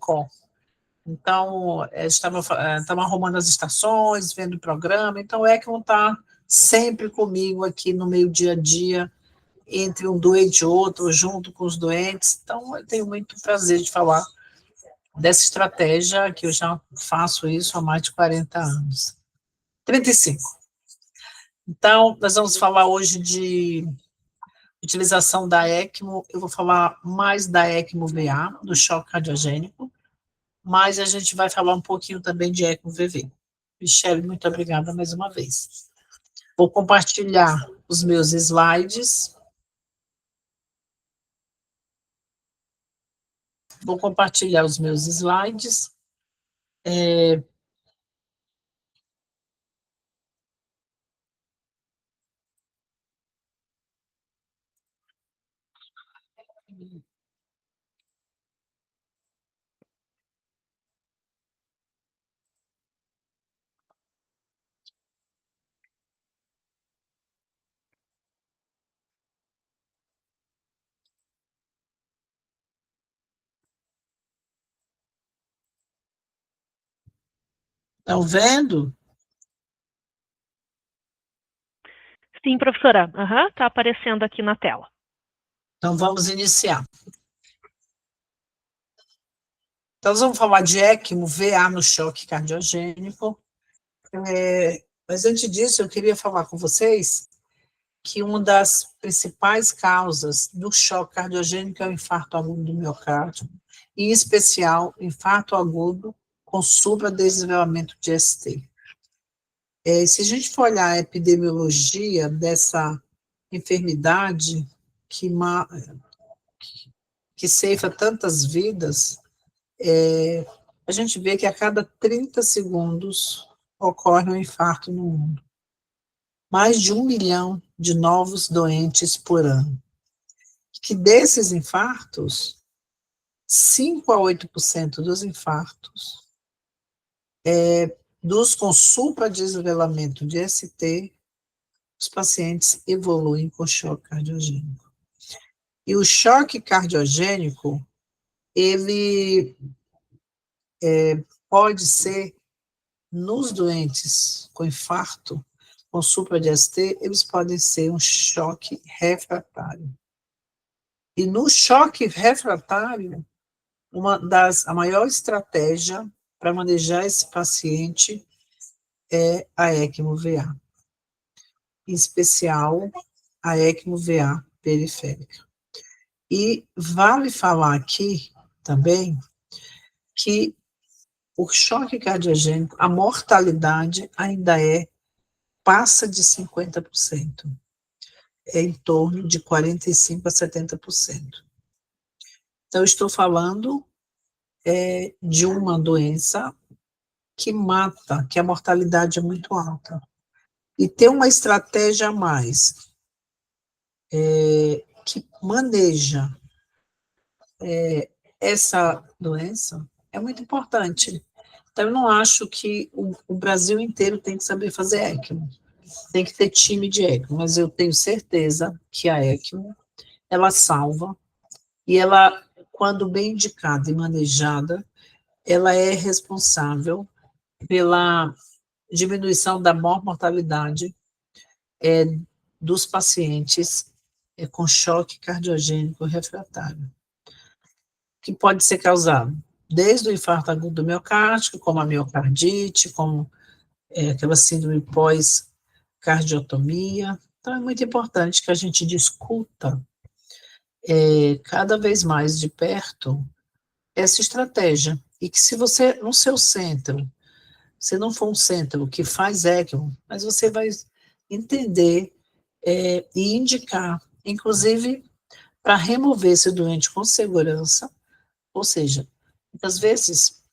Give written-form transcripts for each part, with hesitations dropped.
Chicó. Então, estava arrumando as estações, vendo o programa, então o ECMO está sempre comigo aqui no meio dia a dia, entre um doente e outro, junto com os doentes, então eu tenho muito prazer de falar dessa estratégia, que eu já faço isso há mais de 40 anos. 35. Então, nós vamos falar hoje de utilização da ECMO, eu vou falar mais da ECMO VA, do choque cardiogênico, mas a gente vai falar um pouquinho também de ECMO VV. Michele, muito obrigada mais uma vez. Vou compartilhar os meus slides. Vou compartilhar os meus slides. Estão vendo? Sim, professora. Está aparecendo aqui na tela. Então, vamos iniciar. Então, nós vamos falar de ECMO, VA no choque cardiogênico. Mas antes disso, eu queria falar com vocês que uma das principais causas do choque cardiogênico é o infarto agudo do miocárdio, em especial, infarto agudo com supradesenvolvimento de ST. Se a gente for olhar a epidemiologia dessa enfermidade que ceifa tantas vidas, a gente vê que a cada 30 segundos ocorre um infarto no mundo. Mais de 1 milhão de novos doentes por ano. Que desses infartos, 5 a 8% dos infartos, dos com supradesnivelamento de ST, os pacientes evoluem com choque cardiogênico. E o choque cardiogênico, ele pode ser, nos doentes com infarto, com supra de ST, eles podem ser um choque refratário. E no choque refratário, a maior estratégia para manejar esse paciente é a ECMO VA, em especial a ECMO VA periférica. E vale falar aqui também que o choque cardiogênico, a mortalidade ainda passa de 50%, é em torno de 45% a 70%. Então, eu estou falando de uma doença que mata, que a mortalidade é muito alta. E ter uma estratégia a mais que maneja essa doença é muito importante. Então, eu não acho que o Brasil inteiro tem que saber fazer ECMO. Tem que ter time de ECMO, mas eu tenho certeza que a ECMO, ela salva, e ela, quando bem indicada e manejada, ela é responsável pela diminuição da mortalidade dos pacientes com choque cardiogênico refratário, que pode ser causado desde o infarto agudo do miocárdio, como a miocardite, como aquela síndrome pós-cardiotomia. Então, é muito importante que a gente discuta cada vez mais de perto essa estratégia, e que se você, no seu centro, se não for um centro que faz ECMO, mas você vai entender e indicar, inclusive, para remover esse doente com segurança, ou seja, muitas vezes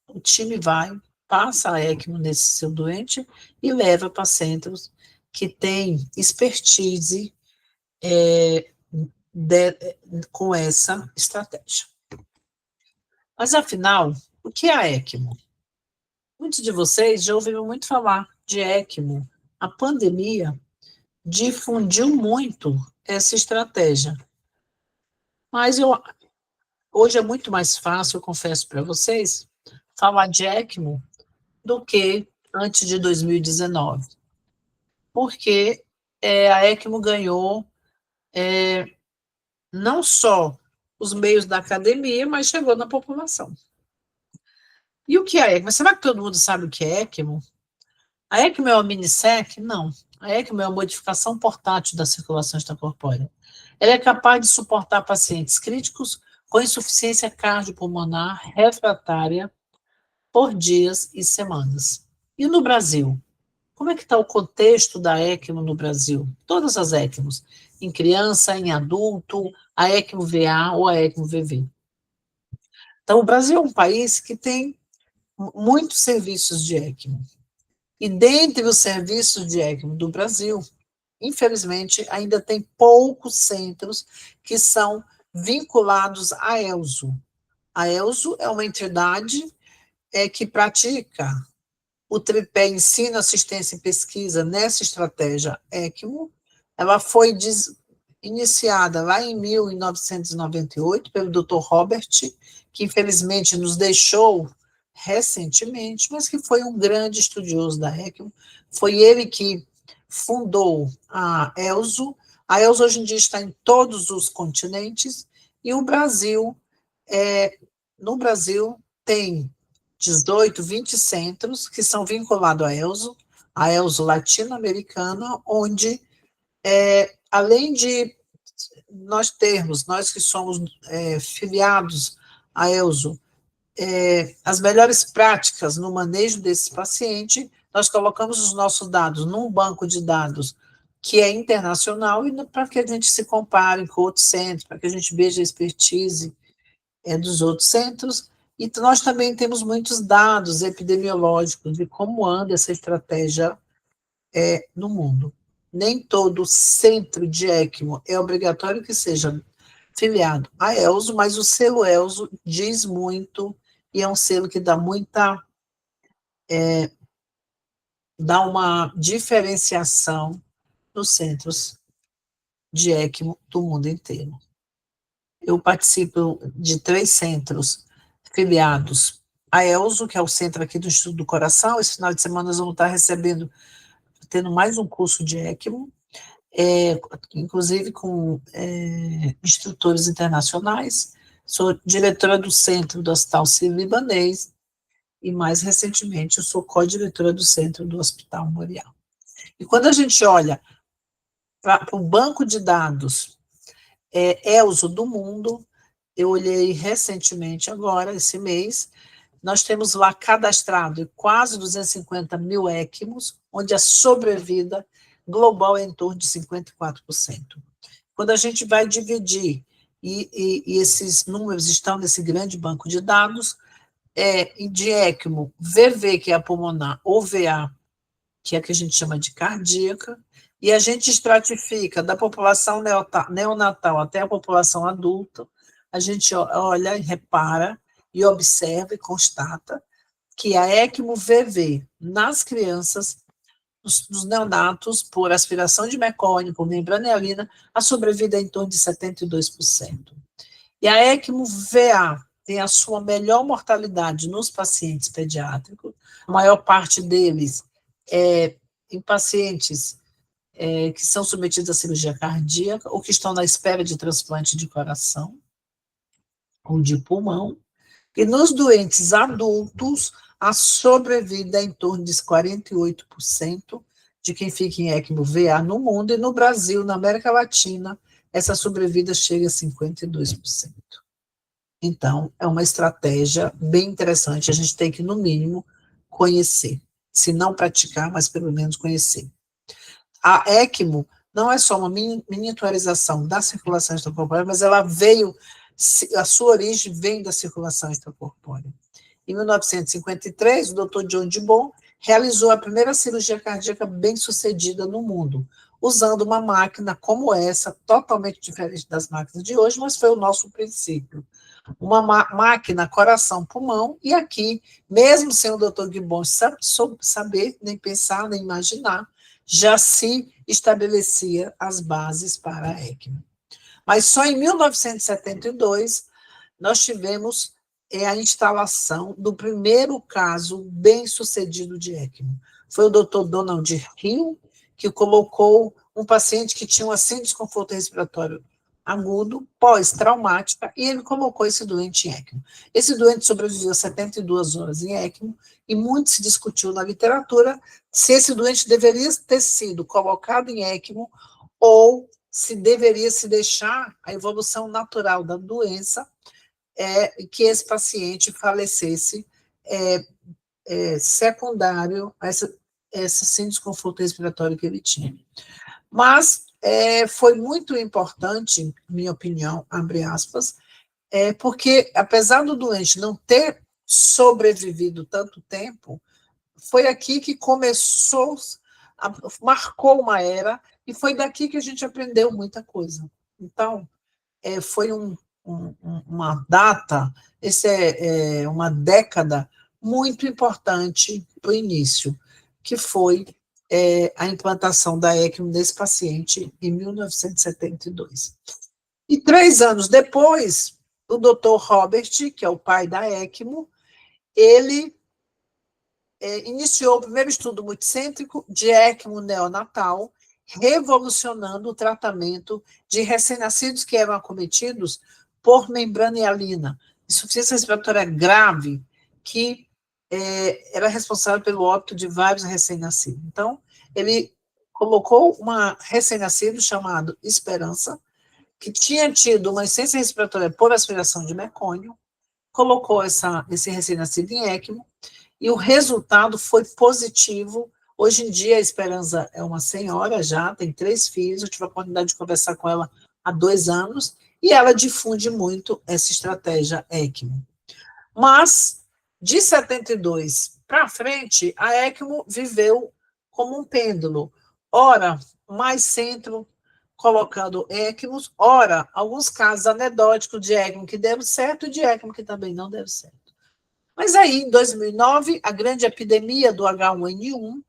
o time vai, passa a ECMO nesse seu doente e leva para centros que têm expertise com essa estratégia. Mas, afinal, o que é a ECMO? Muitos de vocês já ouviram muito falar de ECMO. A pandemia difundiu muito essa estratégia. Mas Hoje é muito mais fácil, eu confesso para vocês, falar de ECMO do que antes de 2019, porque a ECMO ganhou não só os meios da academia, mas chegou na população. E o que é ECMO? Será que todo mundo sabe o que é ECMO? A ECMO é uma minisec? Não. A ECMO é uma modificação portátil da circulação extracorpórea. Ela é capaz de suportar pacientes críticos com insuficiência cardiopulmonar refratária por dias e semanas. E no Brasil? Como é que está o contexto da ECMO no Brasil? Todas as ECMOs, em criança, em adulto, a ECMO VA ou a ECMO VV. Então, o Brasil é um país que tem muitos serviços de ECMO. E dentre os serviços de ECMO do Brasil, infelizmente, ainda tem poucos centros que são vinculados à ELSO. A ELSO é uma entidade que pratica o tripé ensino, assistência e pesquisa nessa estratégia ECMO. Ela foi iniciada lá em 1998 pelo Dr. Robert, que infelizmente nos deixou recentemente, mas que foi um grande estudioso da ECMO. Foi ele que fundou a ELSO. A ELSO hoje em dia está em todos os continentes, e o Brasil, no Brasil, tem 18, 20 centros que são vinculados a ELSO latino-americana, onde, além de nós que somos filiados à ELSO, as melhores práticas no manejo desse paciente, nós colocamos os nossos dados num banco de dados que é internacional, e para que a gente se compare com outros centros, para que a gente veja a expertise dos outros centros. E nós também temos muitos dados epidemiológicos de como anda essa estratégia no mundo. Nem todo centro de ECMO é obrigatório que seja filiado à ELSO, mas o selo ELSO diz muito, e é um selo que dá uma diferenciação nos centros de ECMO do mundo inteiro. Eu participo de 3 centros filiados à ELSO, que é o centro aqui do Instituto do Coração. Esse final de semana nós vamos estar tendo mais um curso de ECMO, inclusive com instrutores internacionais. Sou diretora do centro do Hospital Sírio-Libanês, e mais recentemente eu sou co-diretora do centro do Hospital Morial. E quando a gente olha para o banco de dados ELSO do mundo, eu olhei recentemente agora, esse mês, nós temos lá cadastrado quase 250 mil ECMOs, onde a sobrevida global é em torno de 54%. Quando a gente vai dividir, e esses números estão nesse grande banco de dados, de ECMO, VV, que é a pulmonar, ou VA, que é a que a gente chama de cardíaca, e a gente estratifica da população neonatal até a população adulta. A gente olha e repara e observa e constata que a ECMO VV nas crianças, nos neonatos, por aspiração de mecônio, por membranelina, a sobrevida é em torno de 72%. E a ECMO VA tem a sua melhor mortalidade nos pacientes pediátricos, a maior parte deles em pacientes que são submetidos à cirurgia cardíaca ou que estão na espera de transplante de coração ou de pulmão. E nos doentes adultos, a sobrevida é em torno de 48% de quem fica em ECMO VA no mundo, e no Brasil, na América Latina, essa sobrevida chega a 52%. Então, é uma estratégia bem interessante, a gente tem que, no mínimo, conhecer. Se não praticar, mas pelo menos conhecer. A ECMO não é só uma miniaturização da circulação extracorpórea, mas ela a sua origem vem da circulação extracorpórea. Em 1953, o Dr. John Dibon realizou a primeira cirurgia cardíaca bem-sucedida no mundo, usando uma máquina como essa, totalmente diferente das máquinas de hoje, mas foi o nosso princípio. Uma máquina coração-pulmão, e aqui, mesmo sem o Dr. Dibon saber, nem pensar, nem imaginar, já se estabelecia as bases para a ECMO. Mas só em 1972, nós tivemos a instalação do primeiro caso bem-sucedido de ECMO. Foi o Dr. Donald Hill, que colocou um paciente que tinha assim desconforto respiratório agudo, pós-traumática, e ele colocou esse doente em ECMO. Esse doente sobreviveu 72 horas em ECMO, e muito se discutiu na literatura se esse doente deveria ter sido colocado em ECMO ou se deveria se deixar a evolução natural da doença, que esse paciente falecesse secundário a esse desconforto respiratório que ele tinha. Mas foi muito importante, minha opinião, abre aspas, porque apesar do doente não ter sobrevivido tanto tempo, foi aqui que começou, marcou uma era, e foi daqui que a gente aprendeu muita coisa. Então, foi uma data, uma década muito importante para o início, que foi a implantação da ECMO nesse paciente em 1972. E 3 anos depois, o Dr. Robert, que é o pai da ECMO, ele iniciou o primeiro estudo multicêntrico de ECMO neonatal, revolucionando o tratamento de recém-nascidos que eram acometidos por membrana hialina, insuficiência respiratória grave, que era responsável pelo óbito de vários recém-nascidos. Então, ele colocou uma recém-nascido chamado Esperança, que tinha tido uma insuficiência respiratória por aspiração de mecônio, colocou esse recém-nascido em ECMO, e o resultado foi positivo. Hoje em dia, a Esperança é uma senhora já, tem 3 filhos, eu tive a oportunidade de conversar com ela há 2 anos, e ela difunde muito essa estratégia ECMO. Mas, de 72 para frente, a ECMO viveu como um pêndulo. Ora, mais centro, colocando ECMOs, ora, alguns casos anedóticos de ECMO que deram certo e de ECMO que também não deram certo. Mas aí, em 2009, a grande epidemia do H1N1,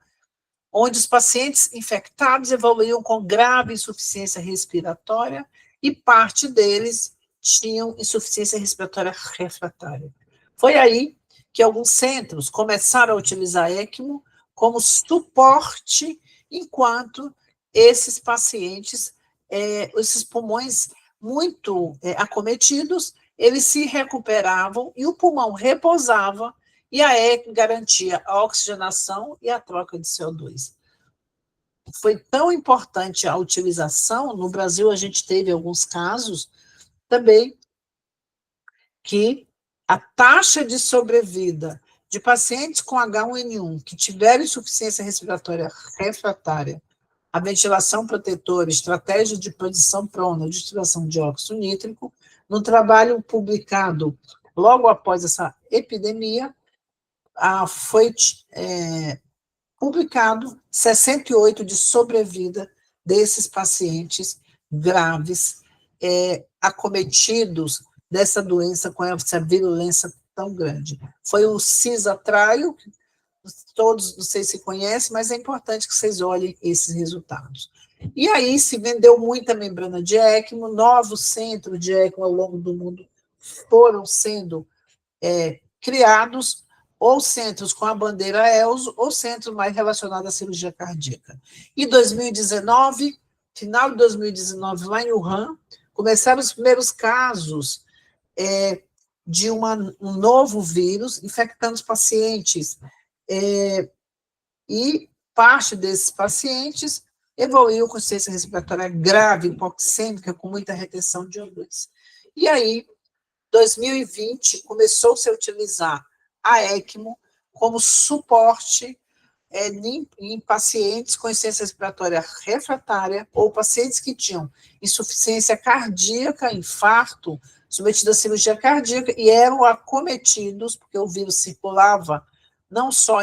onde os pacientes infectados evoluíam com grave insuficiência respiratória e parte deles tinham insuficiência respiratória refratária. Foi aí que alguns centros começaram a utilizar ECMO como suporte, enquanto esses pacientes, esses pulmões muito acometidos, eles se recuperavam e o pulmão repousava, e a ECMO garantia a oxigenação e a troca de CO2. Foi tão importante a utilização, no Brasil a gente teve alguns casos também, que a taxa de sobrevida de pacientes com H1N1 que tiveram insuficiência respiratória refratária, a ventilação protetora, estratégia de posição prona, distribuição de óxido nítrico, no trabalho publicado logo após essa epidemia, foi publicado 68 de sobrevida desses pacientes graves, acometidos dessa doença com essa virulência tão grande. Foi o Cisatraio, todos, não sei se conhecem, mas é importante que vocês olhem esses resultados. E aí se vendeu muita membrana de ECMO, novos centros de ECMO ao longo do mundo foram sendo criados, ou centros com a bandeira ELSO, ou centros mais relacionados à cirurgia cardíaca. Em 2019, final de 2019, lá em Wuhan, começaram os primeiros casos de um novo vírus infectando os pacientes, e parte desses pacientes evoluiu com insuficiência respiratória grave, hipoxêmica, com muita retenção de O2. E aí, 2020, começou-se a utilizar a ECMO como suporte em pacientes com insuficiência respiratória refratária ou pacientes que tinham insuficiência cardíaca, infarto, submetidos à cirurgia cardíaca e eram acometidos, porque o vírus circulava não só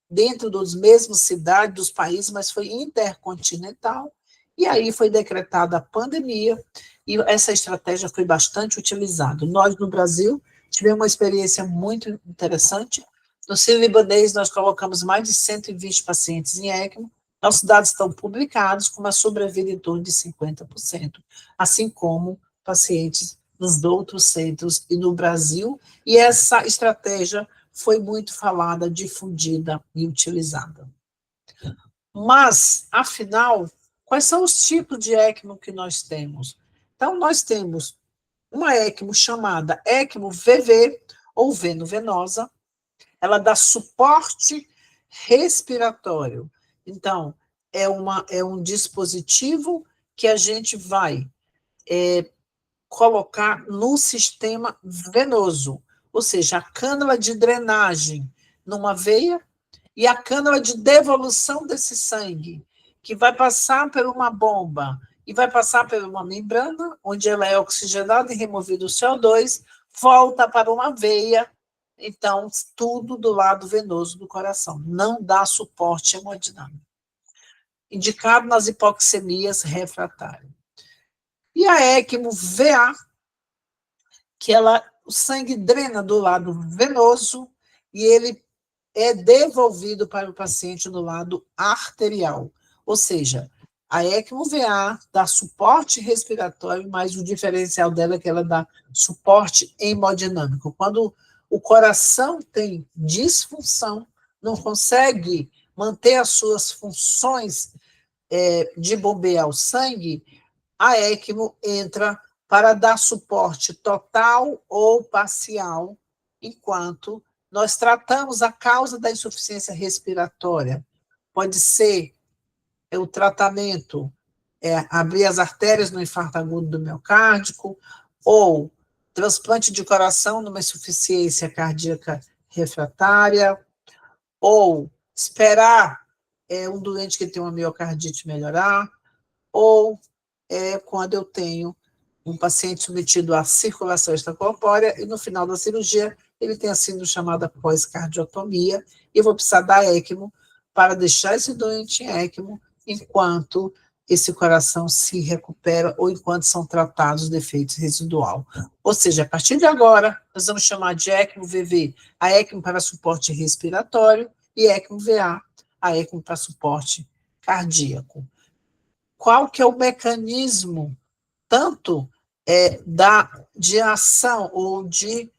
dentro das mesmas cidades dos países, mas foi intercontinental, e aí foi decretada a pandemia, e essa estratégia foi bastante utilizada. Nós, no Brasil, tivemos uma experiência muito interessante. No Sírio-Libanês, nós colocamos mais de 120 pacientes em ECMO. Nossos dados estão publicados com uma sobrevida em torno de 50%, assim como pacientes nos outros centros e no Brasil, e essa estratégia foi muito falada, difundida e utilizada. Mas, afinal, quais são os tipos de ECMO que nós temos? Então, nós temos uma ECMO chamada ECMO VV, ou veno-venosa, ela dá suporte respiratório. Então, é um dispositivo que a gente vai colocar no sistema venoso, ou seja, a cânula de drenagem numa veia e a cânula de devolução desse sangue, que vai passar por uma bomba e vai passar por uma membrana, onde ela é oxigenada e removido o CO2, volta para uma veia, então, tudo do lado venoso do coração. Não dá suporte hemodinâmico. Indicado nas hipoxemias refratárias. E a ECMO VA, que o sangue drena do lado venoso e ele é devolvido para o paciente no lado arterial. Ou seja, a ECMO VA dá suporte respiratório, mas o diferencial dela é que ela dá suporte hemodinâmico. Quando o coração tem disfunção, não consegue manter as suas funções de bombear o sangue, a ECMO entra para dar suporte total ou parcial, enquanto nós tratamos a causa da insuficiência respiratória. Pode ser o tratamento, abrir as artérias no infarto agudo do miocárdico, ou transplante de coração numa insuficiência cardíaca refratária, ou esperar um doente que tem uma miocardite melhorar, ou quando eu tenho um paciente submetido à circulação extracorpórea e no final da cirurgia ele tem a síndrome chamada pós-cardiotomia e eu vou precisar da ECMO para deixar esse doente em ECMO enquanto esse coração se recupera ou enquanto são tratados os defeitos residual. Ou seja, a partir de agora, nós vamos chamar de ECMO VV a ECMO para suporte respiratório e ECMO VA a ECMO para suporte cardíaco. Qual que é o mecanismo, tanto de ação ou de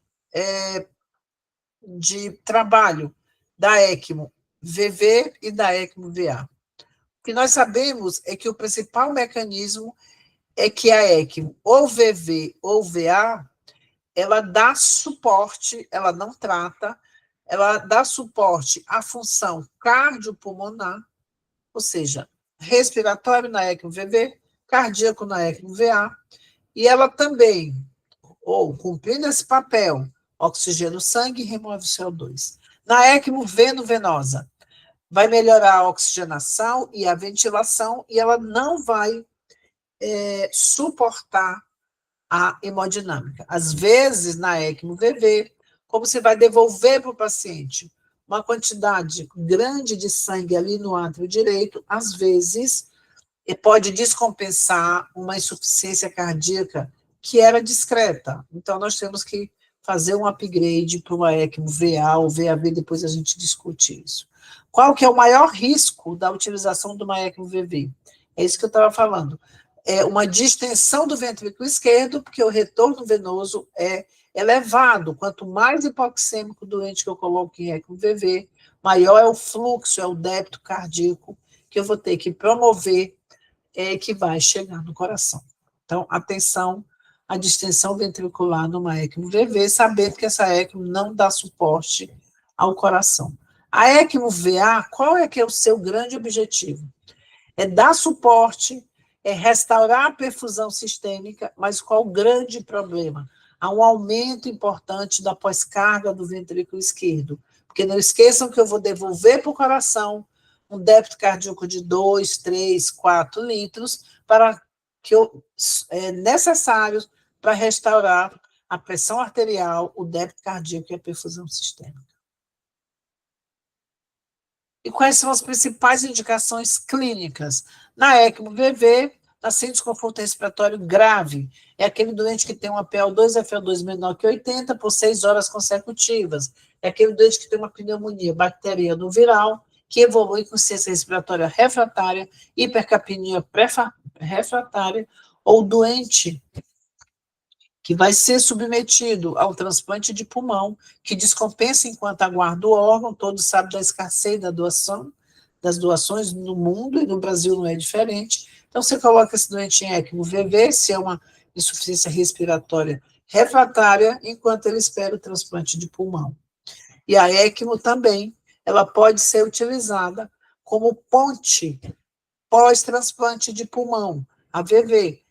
trabalho da ECMO VV e da ECMO VA? O que nós sabemos é que o principal mecanismo é que a ECMO, ou VV ou VA, ela dá suporte, ela não trata, ela dá suporte à função cardiopulmonar, ou seja, respiratório na ECMO VV, cardíaco na ECMO VA, e ela também, ou cumprindo esse papel, oxigena o sangue e remove o CO2. Na ECMO veno-venosa, vai melhorar a oxigenação e a ventilação, e ela não vai suportar a hemodinâmica. Às vezes, na ECMO VV, como você vai devolver para o paciente uma quantidade grande de sangue ali no átrio direito, às vezes, pode descompensar uma insuficiência cardíaca que era discreta. Então, nós temos que fazer um upgrade para uma ECMO VA ou VAV, depois a gente discute isso. Qual que é o maior risco da utilização de uma ECMO VV? É isso que eu estava falando. É uma distensão do ventrículo esquerdo, porque o retorno venoso é elevado. Quanto mais hipoxêmico o doente que eu coloco em ECMO VV, maior é o fluxo, é o débito cardíaco que eu vou ter que promover, que vai chegar no coração. Então, atenção à distensão ventricular numa ECMO VV, sabendo que essa ECMO não dá suporte ao coração. A ECMO VA, qual é que é o seu grande objetivo? É dar suporte, é restaurar a perfusão sistêmica, mas qual o grande problema? Há um aumento importante da pós-carga do ventrículo esquerdo, porque não esqueçam que eu vou devolver para o coração um débito cardíaco de 2, 3, 4 litros, necessários para restaurar a pressão arterial, o débito cardíaco e a perfusão sistêmica. E quais são as principais indicações clínicas? Na ECMO VV, paciente de desconforto respiratório grave, é aquele doente que tem uma PO2 e FO2 menor que 80 por 6 horas consecutivas, é aquele doente que tem uma pneumonia bacteriana ou viral, que evolui com insuficiência respiratória refratária, hipercapnia refratária, ou doente que vai ser submetido ao transplante de pulmão, que descompensa enquanto aguarda o órgão. Todos sabem da escassez da doação, das doações no mundo, e no Brasil não é diferente. Então, você coloca esse doente em ECMO VV, se é uma insuficiência respiratória refratária, enquanto ele espera o transplante de pulmão. E a ECMO também, ela pode ser utilizada como ponte pós-transplante de pulmão, a VV.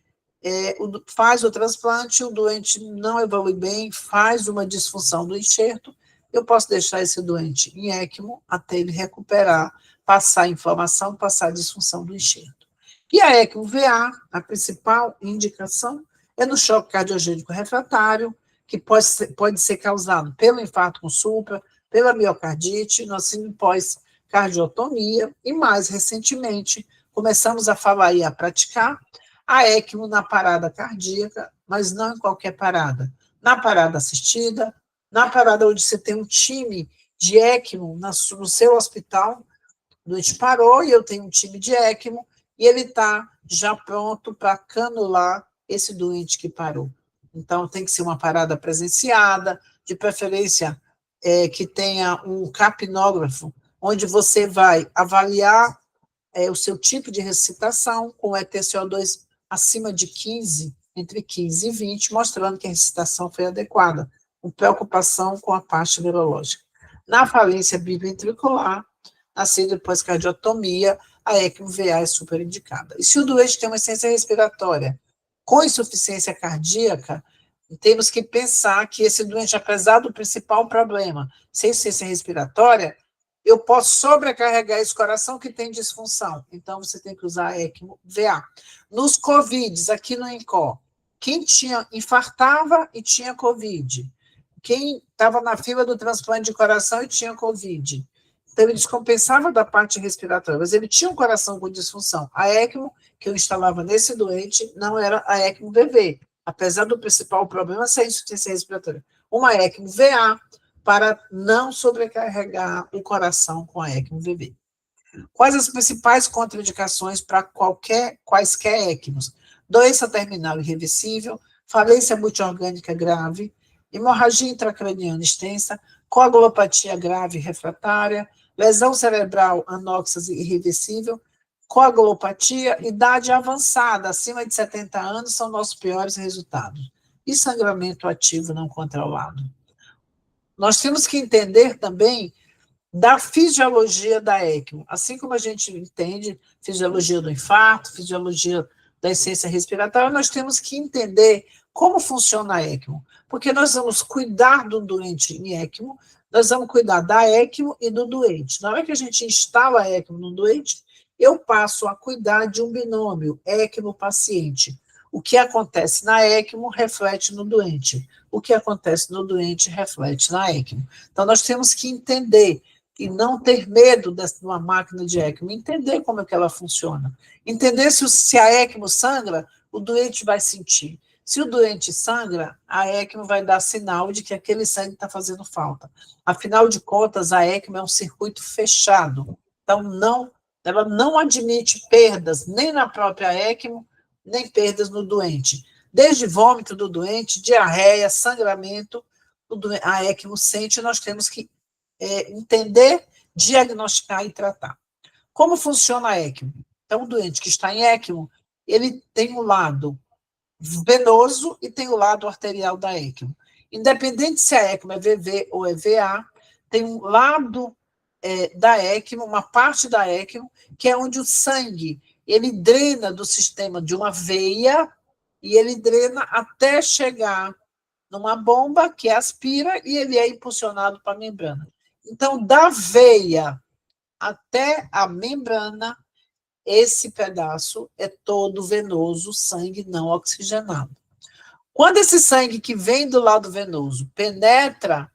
Faz o transplante, o doente não evolui bem, faz uma disfunção do enxerto, eu posso deixar esse doente em ECMO até ele recuperar, passar a inflamação, passar a disfunção do enxerto. E a ECMO VA, a principal indicação, é no choque cardiogênico refratário, que pode ser causado pelo infarto com supra, pela miocardite, no síndrome pós-cardiotomia, e mais recentemente, começamos a falar e a praticar a ECMO na parada cardíaca, mas não em qualquer parada. Na parada assistida, na parada onde você tem um time de ECMO no seu hospital, o doente parou e eu tenho um time de ECMO, e ele está já pronto para canular esse doente que parou. Então, tem que ser uma parada presenciada, de preferência que tenha um capnógrafo, onde você vai avaliar o seu tipo de ressuscitação, com ETCO2 acima de 15, entre 15 e 20, mostrando que a ressuscitação foi adequada, com preocupação com a parte neurológica. Na falência biventricular, na síndrome pós-cardiotomia, a ECMO-VA é super indicada. E se o doente tem uma insuficiência respiratória com insuficiência cardíaca, temos que pensar que esse doente, apesar do principal problema, sem insuficiência respiratória, eu posso sobrecarregar esse coração que tem disfunção. Então, você tem que usar a ECMO-VA. Nos COVIDs, aqui no INCOR, quem infartava e tinha COVID, quem estava na fila do transplante de coração e tinha COVID, então ele descompensava da parte respiratória, mas ele tinha um coração com disfunção. A ECMO que eu instalava nesse doente não era a ECMO-VV, apesar do principal problema ser a insuficiência respiratória. Uma ECMO-VA, para não sobrecarregar o coração com a ECMO-VV. Quais as principais contraindicações para quaisquer ECMOs? Doença terminal irreversível, falência multiorgânica grave, hemorragia intracraniana extensa, coagulopatia grave refratária, lesão cerebral anóxase irreversível, coagulopatia, idade avançada, acima de 70 anos, são nossos piores resultados. E sangramento ativo não controlado. Nós temos que entender também da fisiologia da ECMO. Assim como a gente entende fisiologia do infarto, fisiologia da insuficiência respiratória, nós temos que entender como funciona a ECMO. Porque nós vamos cuidar do doente em ECMO, nós vamos cuidar da ECMO e do doente. Na hora que a gente instala a ECMO no doente, eu passo a cuidar de um binômio ECMO-paciente. O que acontece na ECMO reflete no doente. O que acontece no doente reflete na ECMO. Então, nós temos que entender e não ter medo de uma máquina de ECMO, entender como é que ela funciona. Entender se a ECMO sangra, o doente vai sentir. Se o doente sangra, a ECMO vai dar sinal de que aquele sangue está fazendo falta. Afinal de contas, a ECMO é um circuito fechado. Então, ela não admite perdas, nem na própria ECMO, nem perdas no doente. Desde vômito do doente, diarreia, sangramento, a ECMO sente, nós temos que entender, diagnosticar e tratar. Como funciona a ECMO? Então, o doente que está em ECMO, ele tem um lado venoso e tem o lado arterial da ECMO. Independente se a ECMO é VV ou é VA, tem um lado da ECMO, uma parte da ECMO, que é onde o sangue ele drena do sistema de uma veia e ele drena até chegar numa bomba que aspira e ele é impulsionado para a membrana. Então, da veia até a membrana, esse pedaço é todo venoso, sangue não oxigenado. Quando esse sangue que vem do lado venoso penetra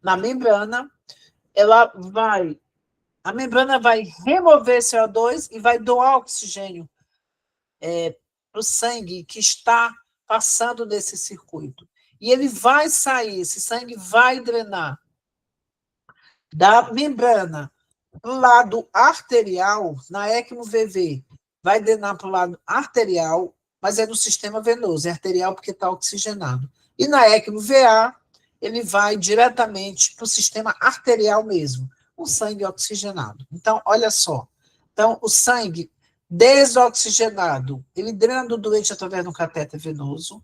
na membrana, a membrana vai remover CO2 e vai doar oxigênio para o sangue que está passando nesse circuito. E ele vai sair, esse sangue vai drenar da membrana para o lado arterial, na ECMO-VV, vai drenar para o lado arterial, mas é no sistema venoso, é arterial porque está oxigenado. E na ECMO-VA, ele vai diretamente para o sistema arterial mesmo, o sangue oxigenado. Então, olha só. Então, o sangue desoxigenado, ele drena do doente através do catéter venoso,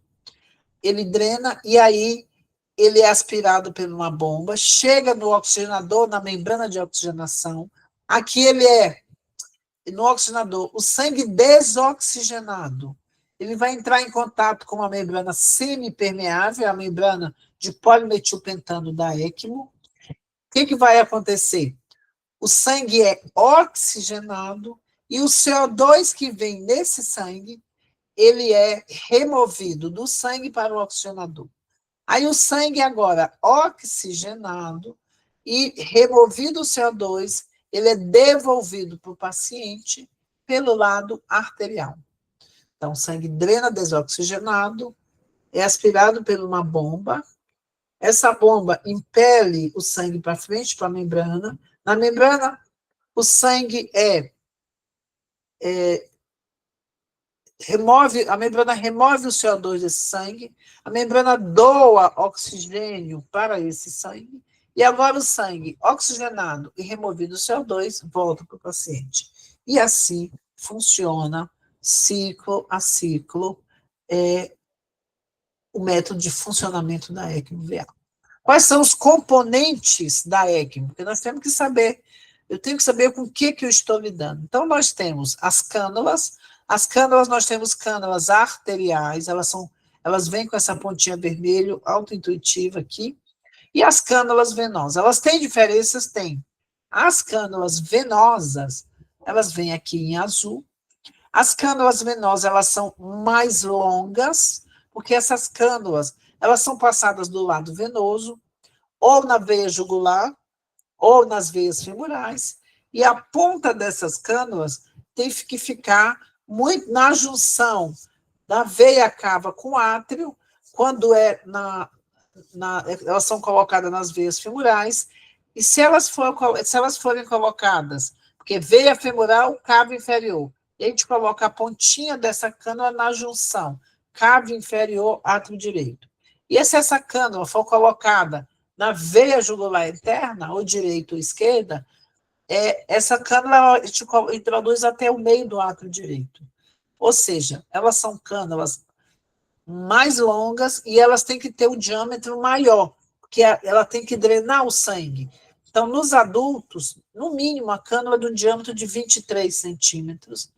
ele drena e aí ele é aspirado por uma bomba, chega no oxigenador, na membrana de oxigenação, aqui ele é, no oxigenador, o sangue desoxigenado, ele vai entrar em contato com uma membrana semipermeável, a membrana de polimetilpentano da ECMO. O que vai acontecer? O sangue é oxigenado e o CO2 que vem nesse sangue, ele é removido do sangue para o oxigenador. Aí o sangue agora oxigenado e removido o CO2, ele é devolvido para o paciente pelo lado arterial. Então, o sangue drena desoxigenado, é aspirado por uma bomba, essa bomba impele o sangue para frente, para a membrana. Na membrana, o sangue a membrana remove o CO2 desse sangue, a membrana doa oxigênio para esse sangue, e agora o sangue oxigenado e removido o CO2 volta para o paciente. E assim funciona, ciclo a ciclo, o método de funcionamento da ECMO-VA. Quais são os componentes da ECMO? Porque nós temos que saber, eu tenho que saber com o que eu estou lidando. Então, nós temos as cânulas, nós temos cânulas arteriais, elas vêm com essa pontinha vermelho, autointuitiva aqui, e as cânulas venosas. Elas têm diferenças? Tem. As cânulas venosas, elas vêm aqui em azul. As cânulas venosas, elas são mais longas, porque essas cânulas, elas são passadas do lado venoso, ou na veia jugular, ou nas veias femorais, e a ponta dessas cânulas tem que ficar muito na junção da veia cava com o átrio, quando elas são colocadas nas veias femorais, e se elas forem colocadas, porque veia femoral, cavo inferior, e a gente coloca a pontinha dessa cânula na junção, cavo inferior, átrio direito. E se essa cânula for colocada na veia jugular interna, ou direita ou esquerda, essa cânula a gente introduz até o meio do átrio direito. Ou seja, elas são cânulas mais longas e elas têm que ter o diâmetro maior, porque ela tem que drenar o sangue. Então, nos adultos, no mínimo, a cânula é de um diâmetro de 23 centímetros,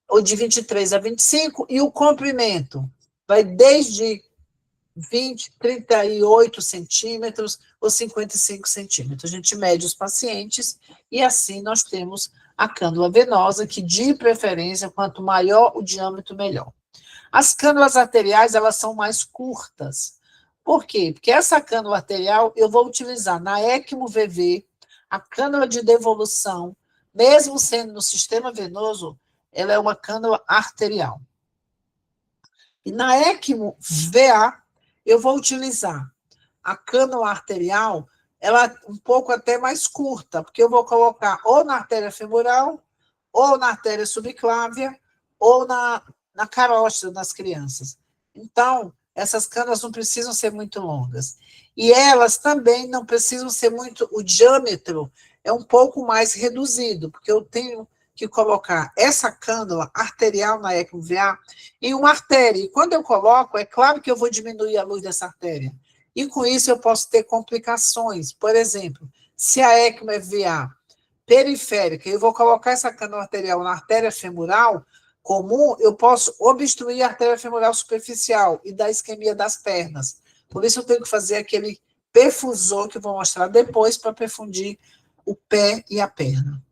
ou de 23 a 25, e o comprimento vai desde 20, 38 centímetros ou 55 centímetros. A gente mede os pacientes e assim nós temos a cânula venosa, que de preferência, quanto maior o diâmetro, melhor. As cânulas arteriais, elas são mais curtas. Por quê? Porque essa cânula arterial eu vou utilizar na ECMO-VV, a cânula de devolução, mesmo sendo no sistema venoso, ela é uma cânula arterial. E na ECMO-VA, eu vou utilizar a cânula arterial, ela é um pouco até mais curta, porque eu vou colocar ou na artéria femoral, ou na artéria subclávia, ou na carótida das crianças. Então, essas cânulas não precisam ser muito longas. E elas também não precisam ser muito... O diâmetro é um pouco mais reduzido, porque eu tenho que colocar essa cânula arterial na ECMO-VA em uma artéria. E quando eu coloco, é claro que eu vou diminuir a luz dessa artéria. E com isso eu posso ter complicações. Por exemplo, se a ECMO é VA periférica, eu vou colocar essa cânula arterial na artéria femoral comum, eu posso obstruir a artéria femoral superficial e dar isquemia das pernas. Por isso eu tenho que fazer aquele perfusor que eu vou mostrar depois para perfundir o pé e a perna.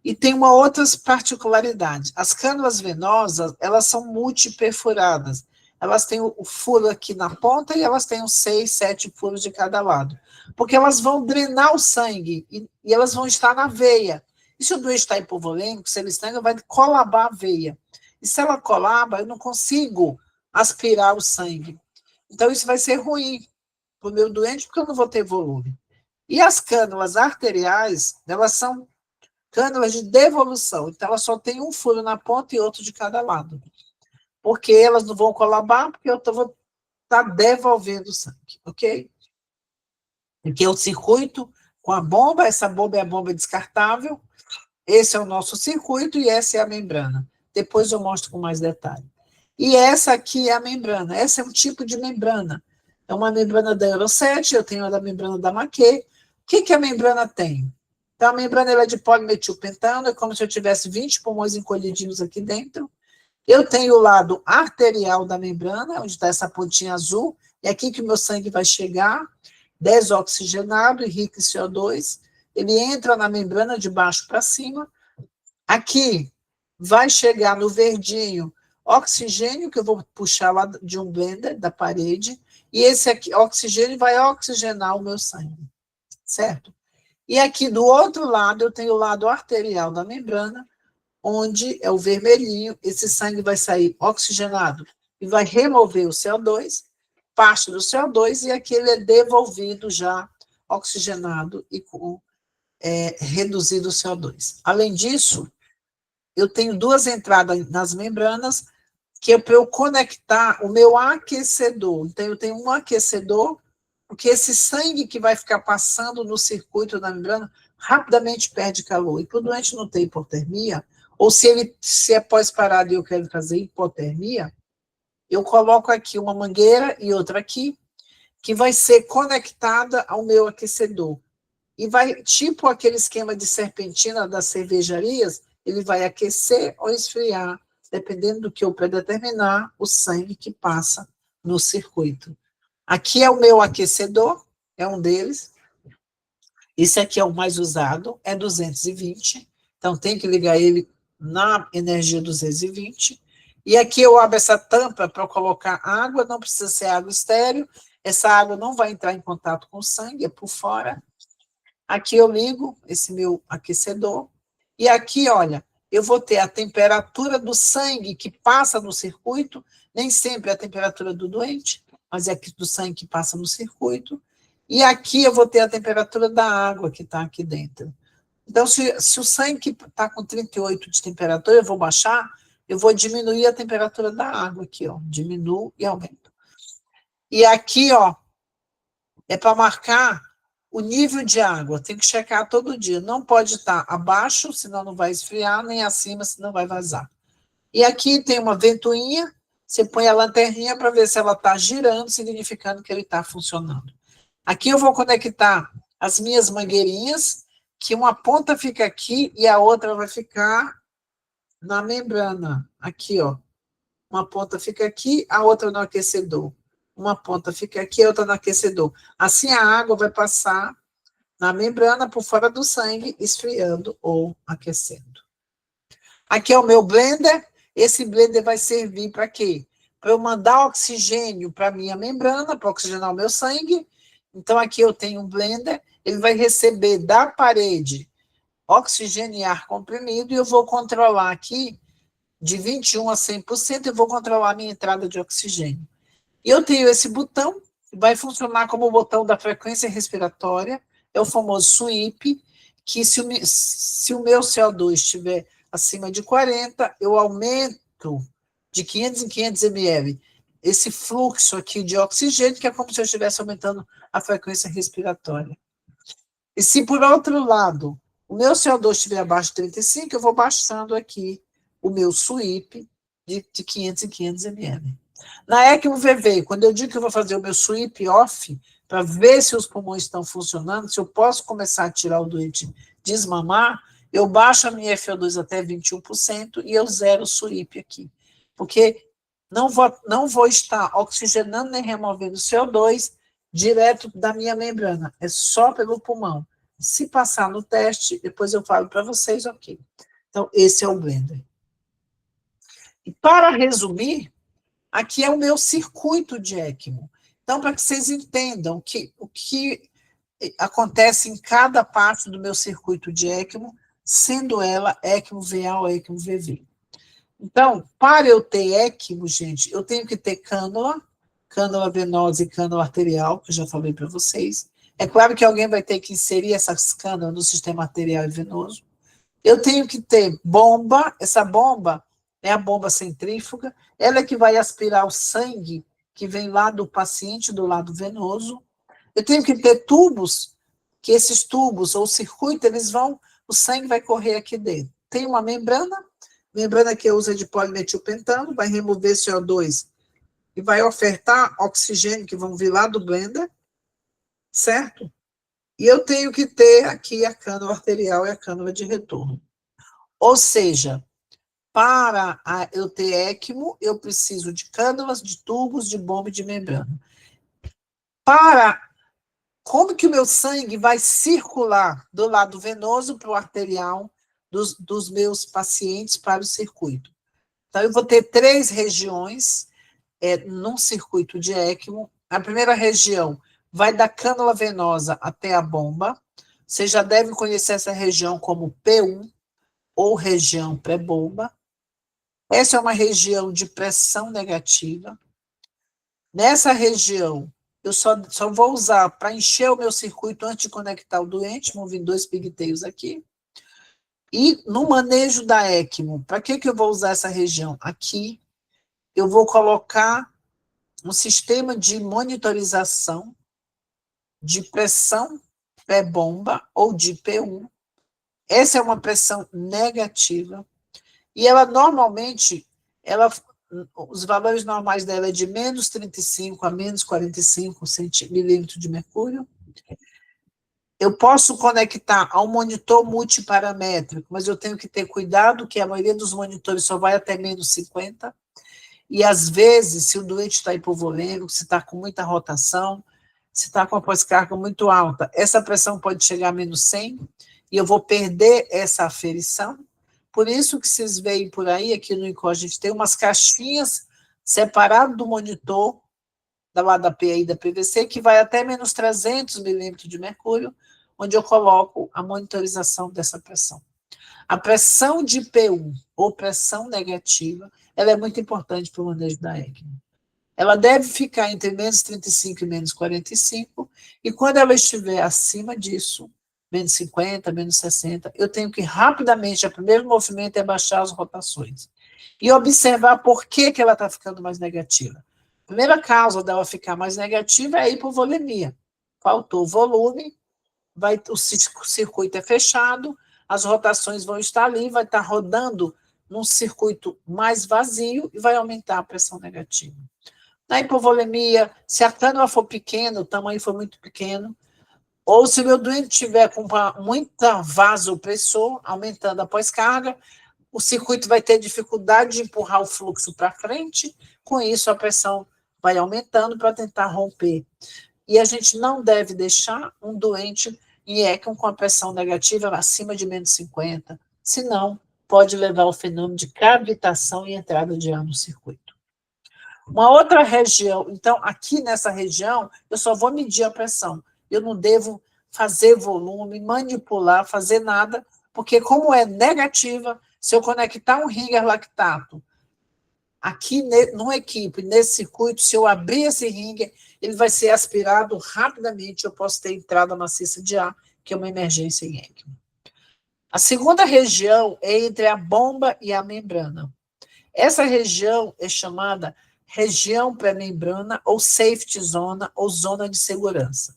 E tem uma outra particularidade. As cânulas venosas, elas são multiperfuradas. Elas têm o furo aqui na ponta e elas têm uns 6, 7 furos de cada lado. Porque elas vão drenar o sangue e elas vão estar na veia. E se o doente está hipovolêmico, se ele estanca, vai colabar a veia. E se ela colaba, eu não consigo aspirar o sangue. Então, isso vai ser ruim para o meu doente, porque eu não vou ter volume. E as cânulas arteriais, elas são cânulas de devolução. Então, elas só têm um furo na ponta e outro de cada lado. Porque elas não vão colabar, porque eu vou está devolvendo o sangue, ok? Aqui é o circuito com a bomba, essa bomba é a bomba descartável, esse é o nosso circuito e essa é a membrana. Depois eu mostro com mais detalhe. E essa aqui é a membrana, essa é um tipo de membrana. É uma membrana da Euro 7, eu tenho a da membrana da Maquet. O que a membrana tem? Então, a membrana ela é de polimetilpentano, é como se eu tivesse 20 pulmões encolhidinhos aqui dentro. Eu tenho o lado arterial da membrana, onde está essa pontinha azul, é aqui que o meu sangue vai chegar, desoxigenado e rico em CO2. Ele entra na membrana de baixo para cima. Aqui vai chegar no verdinho oxigênio, que eu vou puxar lá de um blender da parede, e esse aqui, oxigênio, vai oxigenar o meu sangue, certo? E aqui do outro lado, eu tenho o lado arterial da membrana, onde é o vermelhinho, esse sangue vai sair oxigenado e vai remover o CO2, parte do CO2, e aqui ele é devolvido já oxigenado e com reduzido o CO2. Além disso, eu tenho duas entradas nas membranas, que é para eu conectar o meu aquecedor. Então, eu tenho um aquecedor, porque esse sangue que vai ficar passando no circuito da membrana rapidamente perde calor. E para o doente não ter hipotermia, ou se é pós-parado e eu quero fazer hipotermia, eu coloco aqui uma mangueira e outra aqui, que vai ser conectada ao meu aquecedor. E vai, tipo aquele esquema de serpentina das cervejarias, ele vai aquecer ou esfriar, dependendo do que eu predeterminar, o sangue que passa no circuito. Aqui é o meu aquecedor, é um deles. Esse aqui é o mais usado, é 220, então tem que ligar ele na energia 220. E aqui eu abro essa tampa para colocar água, não precisa ser água estéril, essa água não vai entrar em contato com o sangue, é por fora. Aqui eu ligo esse meu aquecedor, e aqui, olha, eu vou ter a temperatura do sangue que passa no circuito, nem sempre é a temperatura do doente, mas é do sangue que passa no circuito, e aqui eu vou ter a temperatura da água que está aqui dentro. Então, se o sangue está com 38 de temperatura, eu vou baixar, eu vou diminuir a temperatura da água aqui, ó, diminuo e aumento. E aqui, ó, é para marcar o nível de água, tem que checar todo dia. Não pode estar abaixo, senão não vai esfriar, nem acima, senão vai vazar. E aqui tem uma ventoinha, você põe a lanterninha para ver se ela está girando, significando que ele está funcionando. Aqui eu vou conectar as minhas mangueirinhas, que uma ponta fica aqui e a outra vai ficar na membrana. Aqui, ó. Uma ponta fica aqui, a outra no aquecedor. Uma ponta fica aqui, a outra no aquecedor. Assim a água vai passar na membrana por fora do sangue, esfriando ou aquecendo. Aqui é o meu blender. Esse blender vai servir para quê? Para eu mandar oxigênio para a minha membrana, para oxigenar o meu sangue. Então, aqui eu tenho um blender, ele vai receber da parede oxigênio e ar comprimido, e eu vou controlar aqui de 21% a 100%, eu vou controlar a minha entrada de oxigênio. E eu tenho esse botão, vai funcionar como o botão da frequência respiratória, é o famoso SWIP, que se o meu CO2 estiver acima de 40, eu aumento de 500 em 500 ml esse fluxo aqui de oxigênio, que é como se eu estivesse aumentando a frequência respiratória. E se, por outro lado, o meu CO2 estiver abaixo de 35, eu vou baixando aqui o meu SWIP de 500 em 500 ml. Na ECMO VV, quando eu digo que eu vou fazer o meu SWIP off, para ver se os pulmões estão funcionando, se eu posso começar a tirar o doente desmamar, eu baixo a minha FO2 até 21% e eu zero o SWIP aqui. Porque não vou estar oxigenando nem removendo CO2 direto da minha membrana, é só pelo pulmão. Se passar no teste, depois eu falo para vocês, ok. Então, esse é o blender. E para resumir, aqui é o meu circuito de ECMO. Então, para que vocês entendam o que acontece em cada parte do meu circuito de ECMO, sendo ela ECMO VA ou ECMO VV. Então, para eu ter ECMO, gente, eu tenho que ter cânula venosa e cânula arterial, que eu já falei para vocês. É claro que alguém vai ter que inserir essas cânulas no sistema arterial e venoso. Eu tenho que ter bomba, essa bomba é a bomba centrífuga, ela é que vai aspirar o sangue que vem lá do paciente, do lado venoso. Eu tenho que ter tubos, que esses tubos ou circuito, o sangue vai correr aqui dentro. Tem uma membrana que eu uso é de polimetilpentano, vai remover CO2 e vai ofertar oxigênio que vão vir lá do blender, certo? E eu tenho que ter aqui a cânula arterial e a cânula de retorno. Ou seja, para eu ter ECMO, eu preciso de cânulas, de tubos, de bomba e de membrana. Como que o meu sangue vai circular do lado venoso para o arterial dos meus pacientes para o circuito? Então, eu vou ter 3 regiões num circuito de ECMO. A primeira região vai da cânula venosa até a bomba. Você já deve conhecer essa região como P1, ou região pré-bomba. Essa é uma região de pressão negativa. Nessa região, eu só vou usar para encher o meu circuito antes de conectar o doente, vão vir 2 pigteios aqui. E no manejo da ECMO, para que eu vou usar essa região? Aqui, eu vou colocar um sistema de monitorização de pressão pré-bomba ou de P1. Essa é uma pressão negativa. E ela normalmente, os valores normais dela é de menos 35 a menos 45 milímetros de mercúrio. Eu posso conectar ao monitor multiparamétrico, mas eu tenho que ter cuidado que a maioria dos monitores só vai até menos 50. E, às vezes, se o doente está hipovolêmico, se está com muita rotação, se está com a pós-carga muito alta, essa pressão pode chegar a menos 100, e eu vou perder essa aferição. Por isso que vocês veem por aí, aqui no INCOR, a gente tem umas caixinhas separadas do monitor, da PI da PVC, que vai até menos 300 milímetros de mercúrio, onde eu coloco a monitorização dessa pressão. A pressão de P1, ou pressão negativa, ela é muito importante para o manejo da ECMO. Ela deve ficar entre menos 35 e menos 45, e quando ela estiver acima disso, menos 50, menos 60, eu tenho que rapidamente, o primeiro movimento é baixar as rotações. E observar por que ela está ficando mais negativa. A primeira causa dela ficar mais negativa é a hipovolemia. Faltou volume, o circuito é fechado, as rotações vão estar ali, vai estar rodando num circuito mais vazio e vai aumentar a pressão negativa. Na hipovolemia, se a cânula for pequena, o tamanho for muito pequeno, ou se o meu doente tiver com muita vasopressor, aumentando a pós-carga, o circuito vai ter dificuldade de empurrar o fluxo para frente, com isso a pressão vai aumentando para tentar romper. E a gente não deve deixar um doente em ECMO com a pressão negativa acima de menos 50, senão pode levar ao fenômeno de cavitação e entrada de ar no circuito. Uma outra região, então, aqui nessa região, eu só vou medir a pressão. Eu não devo fazer volume, manipular, fazer nada, porque como é negativa, se eu conectar um ringer lactato aqui no equipe, nesse circuito, se eu abrir esse ringer, ele vai ser aspirado rapidamente, eu posso ter entrada maciça de ar, que é uma emergência em ECMO. A segunda região é entre a bomba e a membrana. Essa região é chamada região pré-membrana, ou safety zona, ou zona de segurança.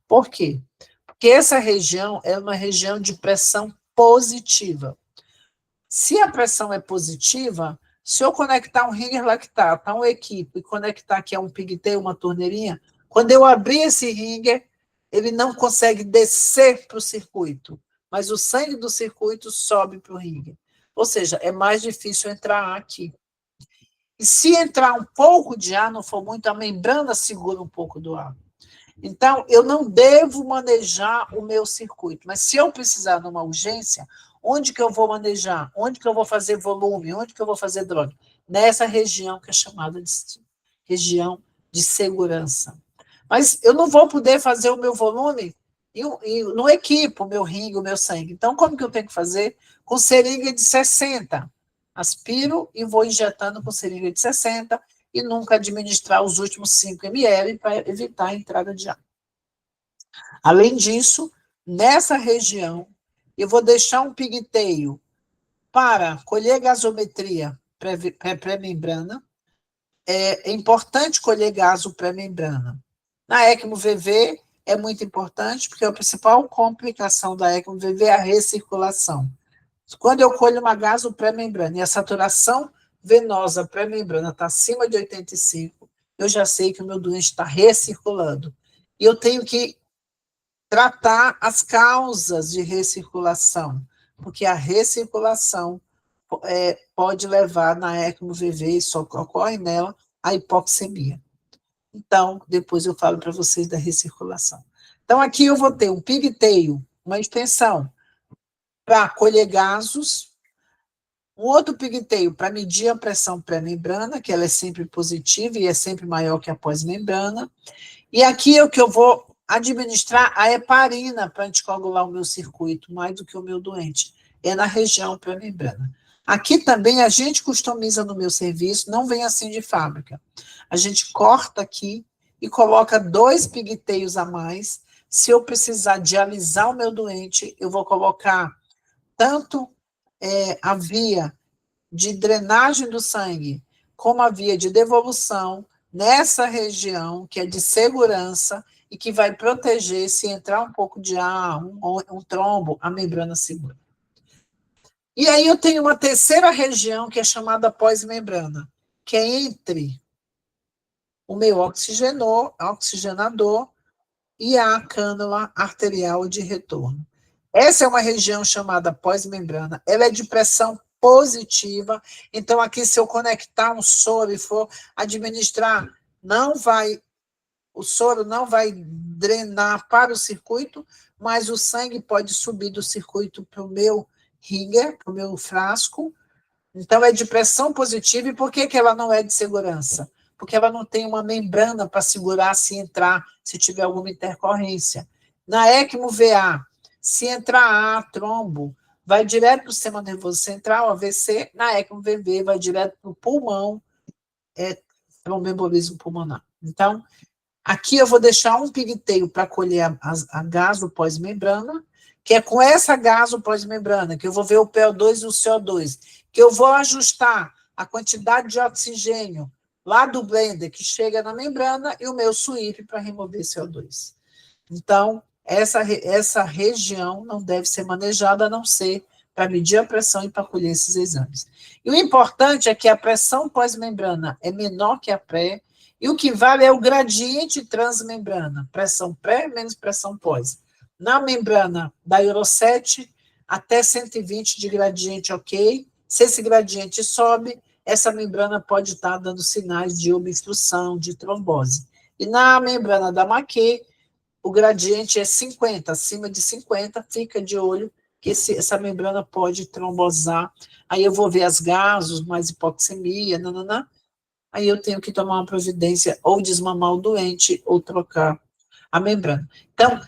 Por quê? Porque essa região é uma região de pressão positiva. Se a pressão é positiva, se eu conectar um ringer lactato a um equipe e conectar aqui a um pigtail, uma torneirinha, quando eu abrir esse ringer, ele não consegue descer para o circuito, mas o sangue do circuito sobe para o ringer. Ou seja, é mais difícil entrar aqui. E se entrar um pouco de ar, não for muito, a membrana segura um pouco do ar. Então, eu não devo manejar o meu circuito, mas se eu precisar numa urgência, onde que eu vou manejar? Onde que eu vou fazer volume? Onde que eu vou fazer droga? Nessa região que é chamada de região de segurança. Mas eu não vou poder fazer o meu volume no equipo, o meu ringue, o meu sangue. Então, como que eu tenho que fazer? Com seringa de 60. Aspiro e vou injetando com seringa de 60 e nunca administrar os últimos 5 ml para evitar a entrada de ar. Além disso, nessa região, eu vou deixar um pigtail para colher gasometria pré-membrana, é importante colher gaso pré-membrana. Na ECMO-VV é muito importante, porque a principal complicação da ECMO-VV é a recirculação. Quando eu colho uma gaso pré-membrana e a saturação venosa pré-membrana está acima de 85, eu já sei que o meu doente está recirculando. E eu tenho que tratar as causas de recirculação, porque a recirculação pode levar na ECMO-VV, e só ocorre nela, a hipoxemia. Então, depois eu falo para vocês da recirculação. Então, aqui eu vou ter um pigtail, uma extensão, para colher gasos, um outro pigtail para medir a pressão pré-membrana, que ela é sempre positiva e é sempre maior que a pós-membrana. E aqui é o que eu vou administrar a heparina para anticoagular o meu circuito, mais do que o meu doente. É na região pré-membrana. Aqui também a gente customiza no meu serviço, não vem assim de fábrica. A gente corta aqui e coloca 2 pigtails a mais. Se eu precisar dialisar o meu doente, eu vou colocar tanto a via de drenagem do sangue, como a via de devolução, nessa região que é de segurança e que vai proteger, se entrar um pouco de ar, um trombo, a membrana segura. E aí eu tenho uma terceira região que é chamada pós-membrana, que é entre o meu oxigenador e a cânula arterial de retorno. Essa é uma região chamada pós-membrana, ela é de pressão positiva, então aqui se eu conectar um soro e for administrar, o soro não vai drenar para o circuito, mas o sangue pode subir do circuito para o meu ringer, para o meu frasco, então é de pressão positiva, e por que ela não é de segurança? Porque ela não tem uma membrana para segurar se entrar, se tiver alguma intercorrência. Na ECMO-VA, se entrar ar, trombo, vai direto para o sistema nervoso central, AVC, na ECMO-VV vai direto para o pulmão, tromboembolismo pulmonar. Então, aqui eu vou deixar um pigtail para colher a gaso pós-membrana, que é com essa gaso pós-membrana, que eu vou ver o PO2 e o CO2, que eu vou ajustar a quantidade de oxigênio lá do blender que chega na membrana e o meu sweep para remover CO2. Então, essa região não deve ser manejada, a não ser para medir a pressão e para colher esses exames. E o importante é que a pressão pós-membrana é menor que a pré, e o que vale é o gradiente transmembrana, pressão pré menos pressão pós. Na membrana da Euro 7, até 120 de gradiente, ok. Se esse gradiente sobe, essa membrana pode estar dando sinais de obstrução, de trombose. E na membrana da Maquet, o gradiente é 50, acima de 50, fica de olho que essa membrana pode trombosar. Aí eu vou ver as gases, mais hipoxemia, nananã. Aí eu tenho que tomar uma providência, ou desmamar o doente, ou trocar a membrana. Então,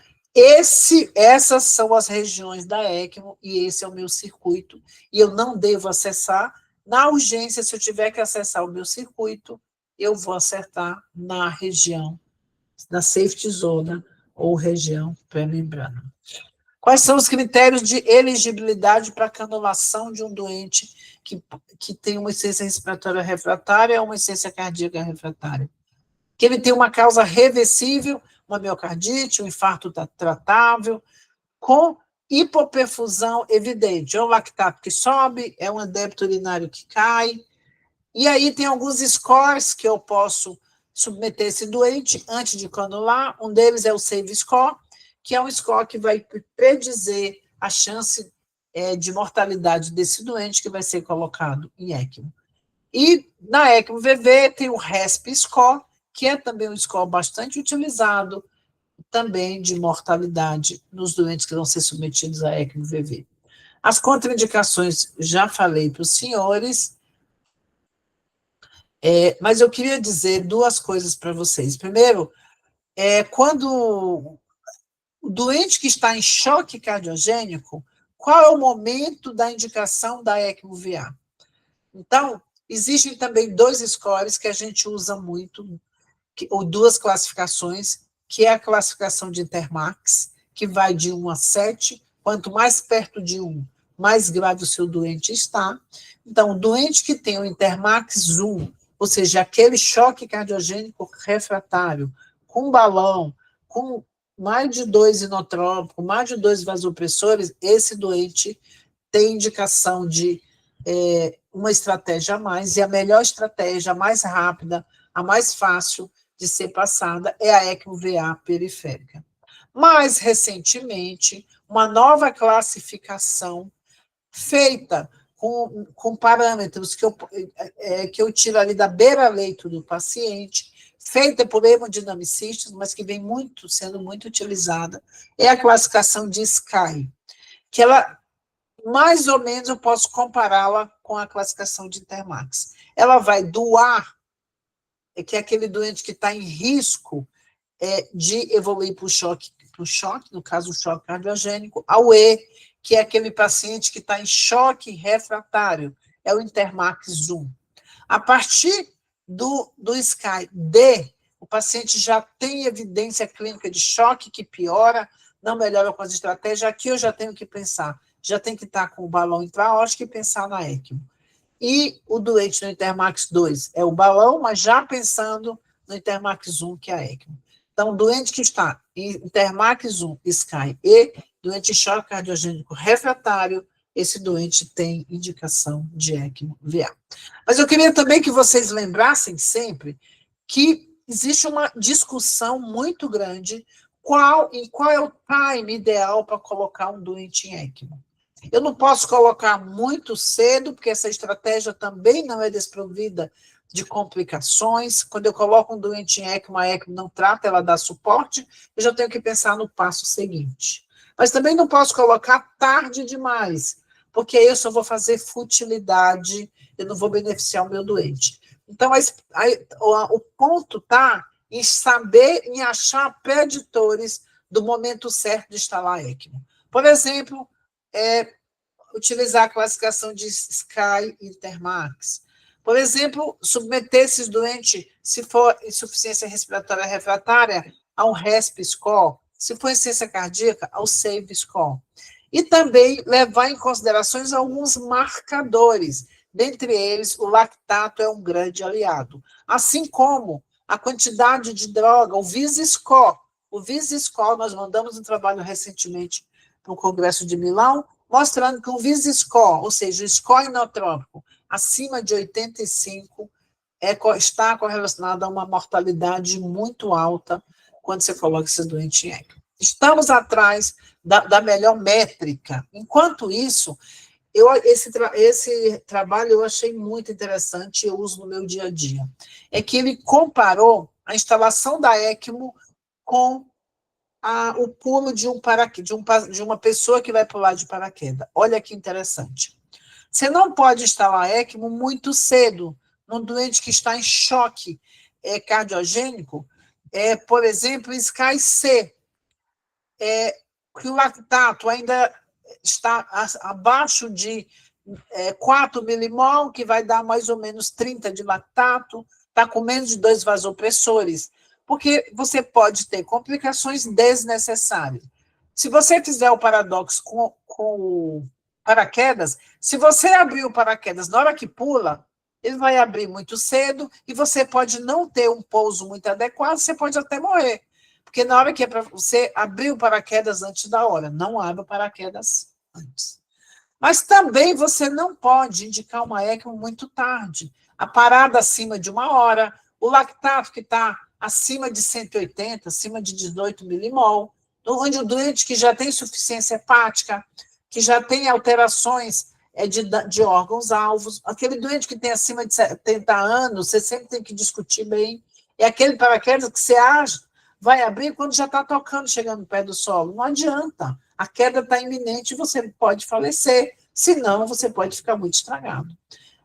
essas são as regiões da ECMO, e esse é o meu circuito, e eu não devo acessar. Na urgência, se eu tiver que acessar o meu circuito, eu vou acertar na região, na safety zone, ou região pré-membrana. Quais são os critérios de elegibilidade para a canulação de um doente que tem uma insuficiência respiratória refratária ou uma insuficiência cardíaca refratária? Que ele tem uma causa reversível, uma miocardite, um infarto tratável, com hipoperfusão evidente. É um lactato que sobe, é um débito urinário que cai. E aí tem alguns scores que eu posso submeter esse doente antes de canular. Um deles é o SAVE Score, que é um score que vai predizer a chance de mortalidade desse doente que vai ser colocado em ECMO. E na ECMO-VV tem o RESP Score, que é também um score bastante utilizado, também de mortalidade nos doentes que vão ser submetidos a ECMO-VV. As contraindicações, já falei para os senhores, mas eu queria dizer 2 coisas para vocês. Primeiro, quando o doente que está em choque cardiogênico, qual é o momento da indicação da ECMO-VA? Então, existem também 2 scores que a gente usa muito, ou 2 classificações, que é a classificação de Intermax, que vai de 1 a 7, quanto mais perto de 1, mais grave o seu doente está. Então, o doente que tem o Intermax 1, ou seja, aquele choque cardiogênico refratário, com balão, com mais de 2 inotrópicos, mais de 2 vasopressores, esse doente tem indicação de uma estratégia a mais, e a melhor estratégia, a mais rápida, a mais fácil de ser passada é a ECMO-VA periférica. Mais recentemente, uma nova classificação feita com parâmetros que eu tiro ali da beira-leito do paciente, feita por hemodinamicistas, mas que vem sendo muito utilizada, é a classificação de SCAI, que ela, mais ou menos, eu posso compará-la com a classificação de Intermax. Ela vai do A, que é aquele doente que está em risco de evoluir para o choque, no caso o choque cardiogênico, ao E, que é aquele paciente que está em choque refratário, é o Intermax 1. A partir do SCAI D, o paciente já tem evidência clínica de choque que piora, não melhora com as estratégias, aqui eu já tenho que pensar, já tem que estar com o balão intraóptico e pensar na ECMO. E o doente no Intermax 2 é o balão, mas já pensando no Intermax 1, que é a ECMO. Então, doente que está em Intermax 1, SCAI e doente em choque cardiogênico refratário, esse doente tem indicação de ECMO-VA. Mas eu queria também que vocês lembrassem sempre que existe uma discussão muito grande em qual é o time ideal para colocar um doente em ECMO. Eu não posso colocar muito cedo, porque essa estratégia também não é desprovida de complicações. Quando eu coloco um doente em ECMO, a ECMO não trata, ela dá suporte, eu já tenho que pensar no passo seguinte. Mas também não posso colocar tarde demais, porque aí eu só vou fazer futilidade, eu não vou beneficiar o meu doente. Então, o ponto está em saber, em achar preditores do momento certo de instalar a ECMO. Por exemplo, utilizar a classificação de SCAI e Intermax. Por exemplo, submeter esses doentes, se for insuficiência respiratória refratária, ao RESP-score, se for insuficiência cardíaca, ao SAVE-score. E também levar em considerações alguns marcadores, dentre eles o lactato é um grande aliado, assim como a quantidade de droga, o VIS-score. O VIS-score, nós mandamos um trabalho recentemente para o Congresso de Milão, mostrando que o VIS-score, ou seja, o score inotrópico, acima de 85, está correlacionado a uma mortalidade muito alta quando você coloca esse doente em ECMO. Estamos atrás da melhor métrica. Enquanto isso, esse trabalho eu achei muito interessante, eu uso no meu dia a dia. É que ele comparou a instalação da ECMO com o pulo de uma pessoa que vai pular de paraquedas. Olha que interessante. Você não pode instalar ECMO muito cedo, num doente que está em choque cardiogênico, por exemplo, SCAI-C, que o lactato ainda está abaixo de 4 milimol, que vai dar mais ou menos 30 de lactato, está com menos de 2 vasopressores, porque você pode ter complicações desnecessárias. Se você fizer o paradoxo com o paraquedas, se você abrir o paraquedas na hora que pula, ele vai abrir muito cedo e você pode não ter um pouso muito adequado, você pode até morrer. Porque na hora que é para você abrir o paraquedas antes da hora, não abra o paraquedas antes. Mas também você não pode indicar uma ECMO muito tarde. A parada acima de 1 hora, o lactato que está acima de 180, acima de 18 milimol, onde o doente que já tem insuficiência hepática, que já tem alterações de órgãos-alvos, aquele doente que tem acima de 70 anos, você sempre tem que discutir bem, é aquele paraquedas que você acha vai abrir quando já está tocando, chegando perto do solo. Não adianta. A queda está iminente e você pode falecer, senão você pode ficar muito estragado.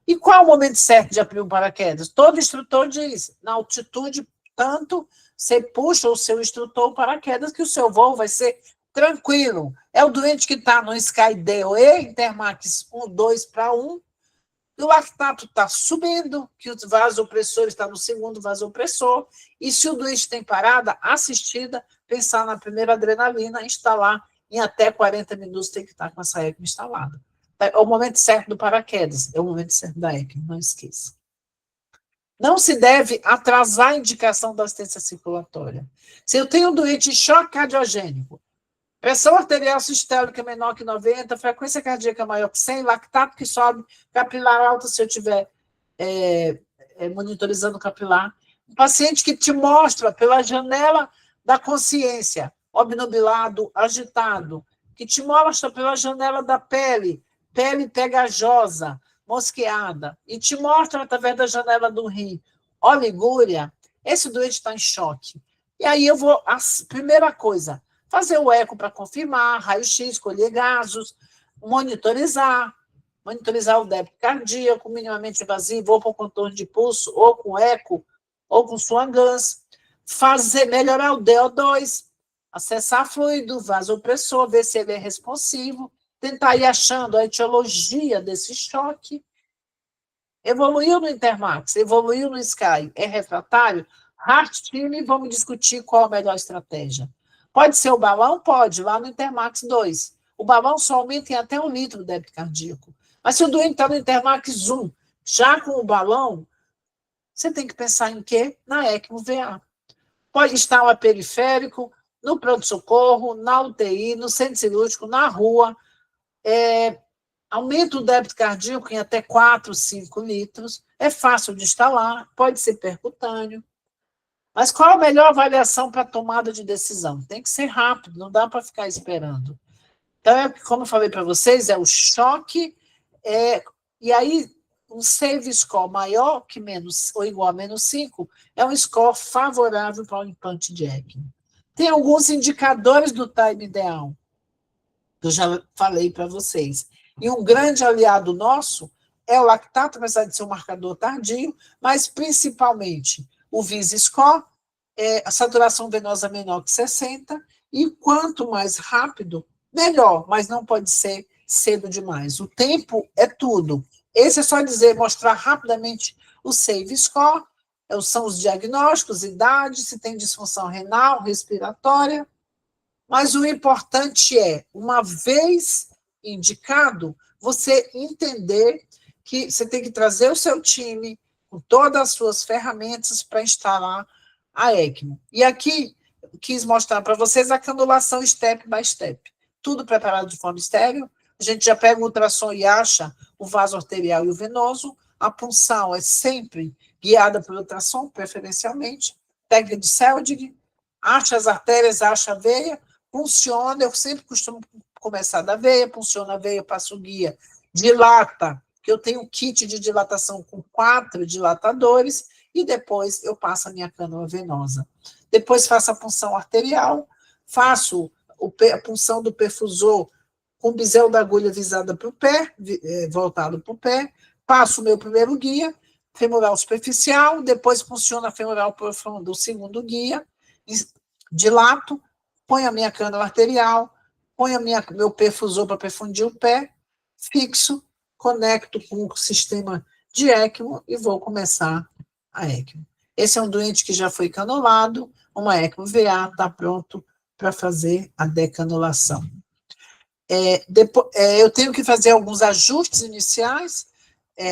E qual é o momento certo de abrir um paraquedas? Todo instrutor diz, na altitude, tanto, você puxa o seu instrutor paraquedas que o seu voo vai ser tranquilo. É o doente que está no Sky D ou E, Intermax 2 para 1, e o lactato está subindo, que o vasopressor está no segundo vasopressor, e se o doente tem parada assistida, pensar na primeira adrenalina, instalar em até 40 minutos, tem que estar com essa ECMO instalada. É o momento certo do paraquedas, é o momento certo da ECMO, não esqueça. Não se deve atrasar a indicação da assistência circulatória. Se eu tenho um doente em choque cardiogênico, pressão arterial sistólica menor que 90, frequência cardíaca maior que 100, lactato que sobe, capilar alta se eu estiver monitorizando o capilar. Um paciente que te mostra pela janela da consciência, obnubilado, agitado, que te mostra pela janela da pele, pele pegajosa, mosqueada, e te mostra através da janela do rim, oligúria, esse doente está em choque. E aí eu vou, a primeira coisa, fazer o eco para confirmar, raio-x, colher gases, monitorizar o débito cardíaco, minimamente invasivo, ou com contorno de pulso, ou com eco, ou com Swan-Ganz, melhorar o DO2, acessar fluido, vasopressor, ver se ele é responsivo, tentar ir achando a etiologia desse choque. Evoluiu no Intermax, evoluiu no Sky, é refratário? Heart-Team, vamos discutir qual a melhor estratégia. Pode ser o balão? Pode, lá no Intermax 2. O balão só aumenta em até 1 litro o débito cardíaco. Mas se o doente está no Intermax 1, já com o balão, você tem que pensar em quê? Na ECMO-VA. Pode estar no periférico, no pronto-socorro, na UTI, no centro cirúrgico, na rua. Aumenta o débito cardíaco em até 4, 5 litros. É fácil de instalar, pode ser percutâneo. Mas qual a melhor avaliação para tomada de decisão? Tem que ser rápido, não dá para ficar esperando. Então, como eu falei para vocês, é o choque, e aí um save score maior que menos ou igual a menos 5 é um score favorável para o implante de ECMO. Tem alguns indicadores do time ideal, que eu já falei para vocês. E um grande aliado nosso é o lactato, apesar de ser um marcador tardio, mas principalmente o VIS-score, a saturação venosa menor que 60, e quanto mais rápido, melhor, mas não pode ser cedo demais. O tempo é tudo. Esse é só mostrar rapidamente o save score, são os diagnósticos, idade, se tem disfunção renal, respiratória, mas o importante é, uma vez indicado, você entender que você tem que trazer o seu time com todas as suas ferramentas para instalar a ECMO. E aqui, quis mostrar para vocês a canulação step by step. Tudo preparado de forma estéril. A gente já pega o ultrassom e acha o vaso arterial e o venoso. A punção é sempre guiada pelo ultrassom, preferencialmente. Técnica de Seldig, acha as artérias, acha a veia, funciona. Eu sempre costumo começar da veia, funciona a veia, passo o guia, dilata, que eu tenho um kit de dilatação com 4 dilatadores, e depois eu passo a minha cânula venosa. Depois faço a punção arterial, faço a punção do perfusor com o bisel da agulha visada para o pé, voltado para o pé, passo o meu primeiro guia, femoral superficial, depois funciona a femoral profunda, o segundo guia, dilato, ponho a minha cânula arterial, ponho meu perfusor para perfundir o pé, fixo, conecto com o sistema de ECMO e vou começar a ECMO. Esse é um doente que já foi canulado, uma ECMO-VA está pronto para fazer a decanulação. Eu tenho que fazer alguns ajustes iniciais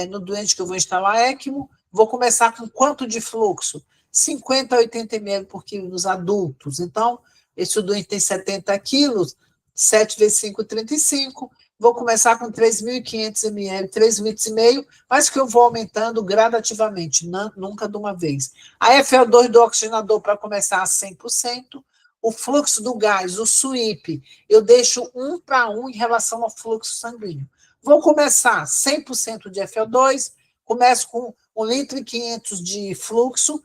no doente que eu vou instalar ECMO. Vou começar com quanto de fluxo? 50 a 80 ml por quilo nos adultos. Então, esse doente tem 70 quilos, 7 vezes 5, 35. Vou começar com 3.500 ml, 3,5 litros, mas que eu vou aumentando gradativamente, nunca de uma vez. A FO2 do oxigenador para começar a 100%. O fluxo do gás, o SWIP, eu deixo 1 para 1 em relação ao fluxo sanguíneo. Vou começar 100% de FO2, começo com 1,5 litro de fluxo,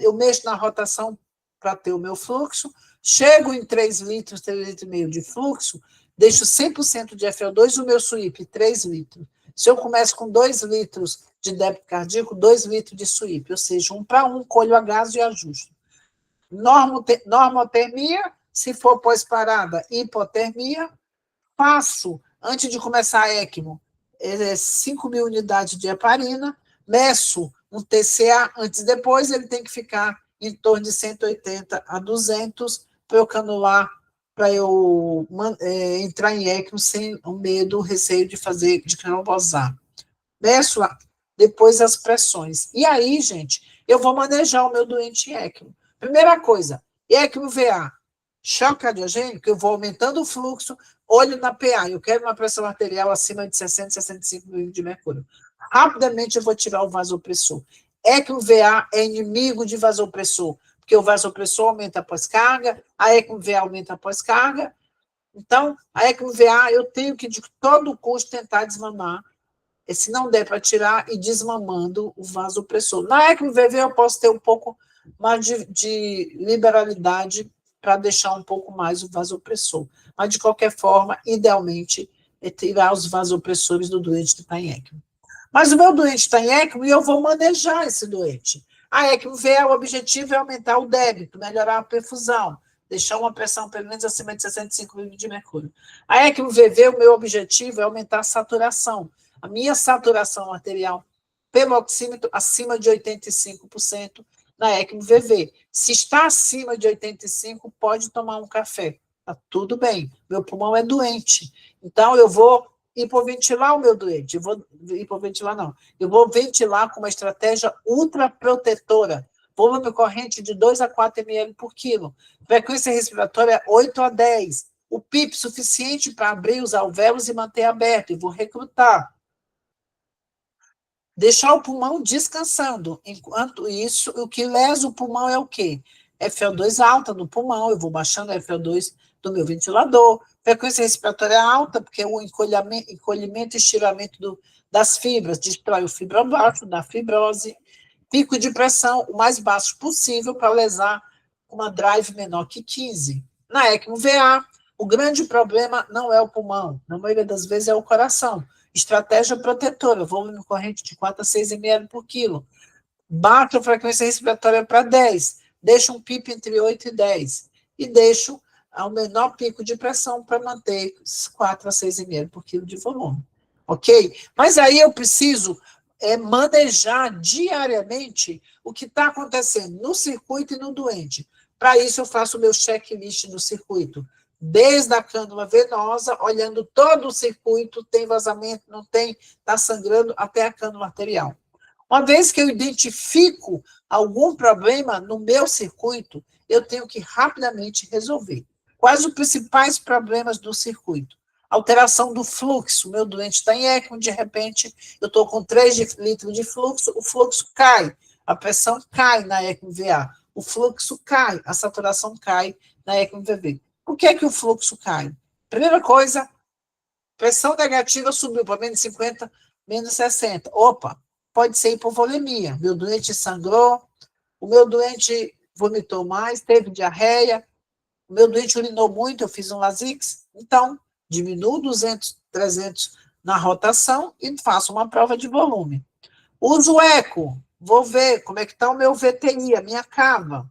eu mexo na rotação para ter o meu fluxo, chego em 3 litros, 3,5 litros de fluxo, deixo 100% de FO2, o meu SWIP, 3 litros. Se eu começo com 2 litros de débito cardíaco, 2 litros de SWIP, ou seja, 1 para 1, colho a gás e ajusto. Normotermia, se for pós-parada, hipotermia, faço, antes de começar a ECMO, 5.000 unidades de heparina, meço um TCA antes e depois, ele tem que ficar em torno de 180 a 200 para eu canular, para eu entrar em ECMO sem o medo, o receio de trombosar. Meço depois as pressões. E aí, gente, eu vou manejar o meu doente em ECMO. Primeira coisa, ECMO VA, choque cardiogênico, eu vou aumentando o fluxo, olho na PA, eu quero uma pressão arterial acima de 60, 65 milímetros de mercúrio. Rapidamente eu vou tirar o vasopressor. ECMO VA é inimigo de vasopressor, porque o vasopressor aumenta após carga, a ECMO VA aumenta após carga. Então, a ECMO VA eu tenho que, de todo custo, tentar desmamar. E se não der para tirar, ir desmamando o vasopressor. Na ECMO VV eu posso ter um pouco mais de liberalidade para deixar um pouco mais o vasopressor. Mas, de qualquer forma, idealmente, é tirar os vasopressores do doente que está em ECMO. Mas o meu doente está em ECMO e eu vou manejar esse doente. A ECMO VA, o objetivo é aumentar o débito, melhorar a perfusão, deixar uma pressão pelo menos acima de 65 milímetros de mercúrio. A ECMO VV, o meu objetivo é aumentar a saturação. A minha saturação arterial pelo oxímetro acima de 85% na ECMO VV. Se está acima de 85%, pode tomar um café. Tá tudo bem. Meu pulmão é doente. Então, eu vou hipoventilar o meu doente. Eu vou hipoventilar, não. Eu vou ventilar com uma estratégia ultraprotetora. Volume corrente de 2 a 4 ml por quilo. Frequência respiratória 8 a 10. O PIP suficiente para abrir os alvéolos e manter aberto. Eu vou recrutar. Deixar o pulmão descansando. Enquanto isso, o que lesa o pulmão é o quê? FO2 alta no pulmão, eu vou baixando a FO2 do meu ventilador. Frequência respiratória alta, porque o encolhimento e estiramento das fibras destrói o fibroblasto, da fibrose. Pico de pressão o mais baixo possível para lesar uma drive menor que 15. Na ECMO VA, o grande problema não é o pulmão, na maioria das vezes é o coração. Estratégia protetora, volume corrente de 4 a 6 ml por quilo. Baixo a frequência respiratória para 10. Deixo um PIP entre 8 e 10. E deixo ao menor pico de pressão para manter 4 a 6 ml por quilo de volume. Ok? Mas aí eu preciso manejar diariamente o que está acontecendo no circuito e no doente. Para isso, eu faço o meu checklist no circuito. Desde a cânula venosa, olhando todo o circuito, tem vazamento, não tem, está sangrando, até a cânula arterial. Uma vez que eu identifico algum problema no meu circuito, eu tenho que rapidamente resolver. Quais os principais problemas do circuito? Alteração do fluxo. Meu doente está em ECMO, de repente, eu estou com 3 litros de fluxo, o fluxo cai, a pressão cai na ECMO VA, o fluxo cai, a saturação cai na ECMO VV. Por que o fluxo cai? Primeira coisa, pressão negativa subiu para menos 50, menos 60. Opa, pode ser hipovolemia. Meu doente sangrou, o meu doente vomitou mais, teve diarreia, o meu doente urinou muito, eu fiz um Lasix. Então, diminuo 200, 300 na rotação e faço uma prova de volume. Uso o eco, vou ver como é que está o meu VTI, a minha cava.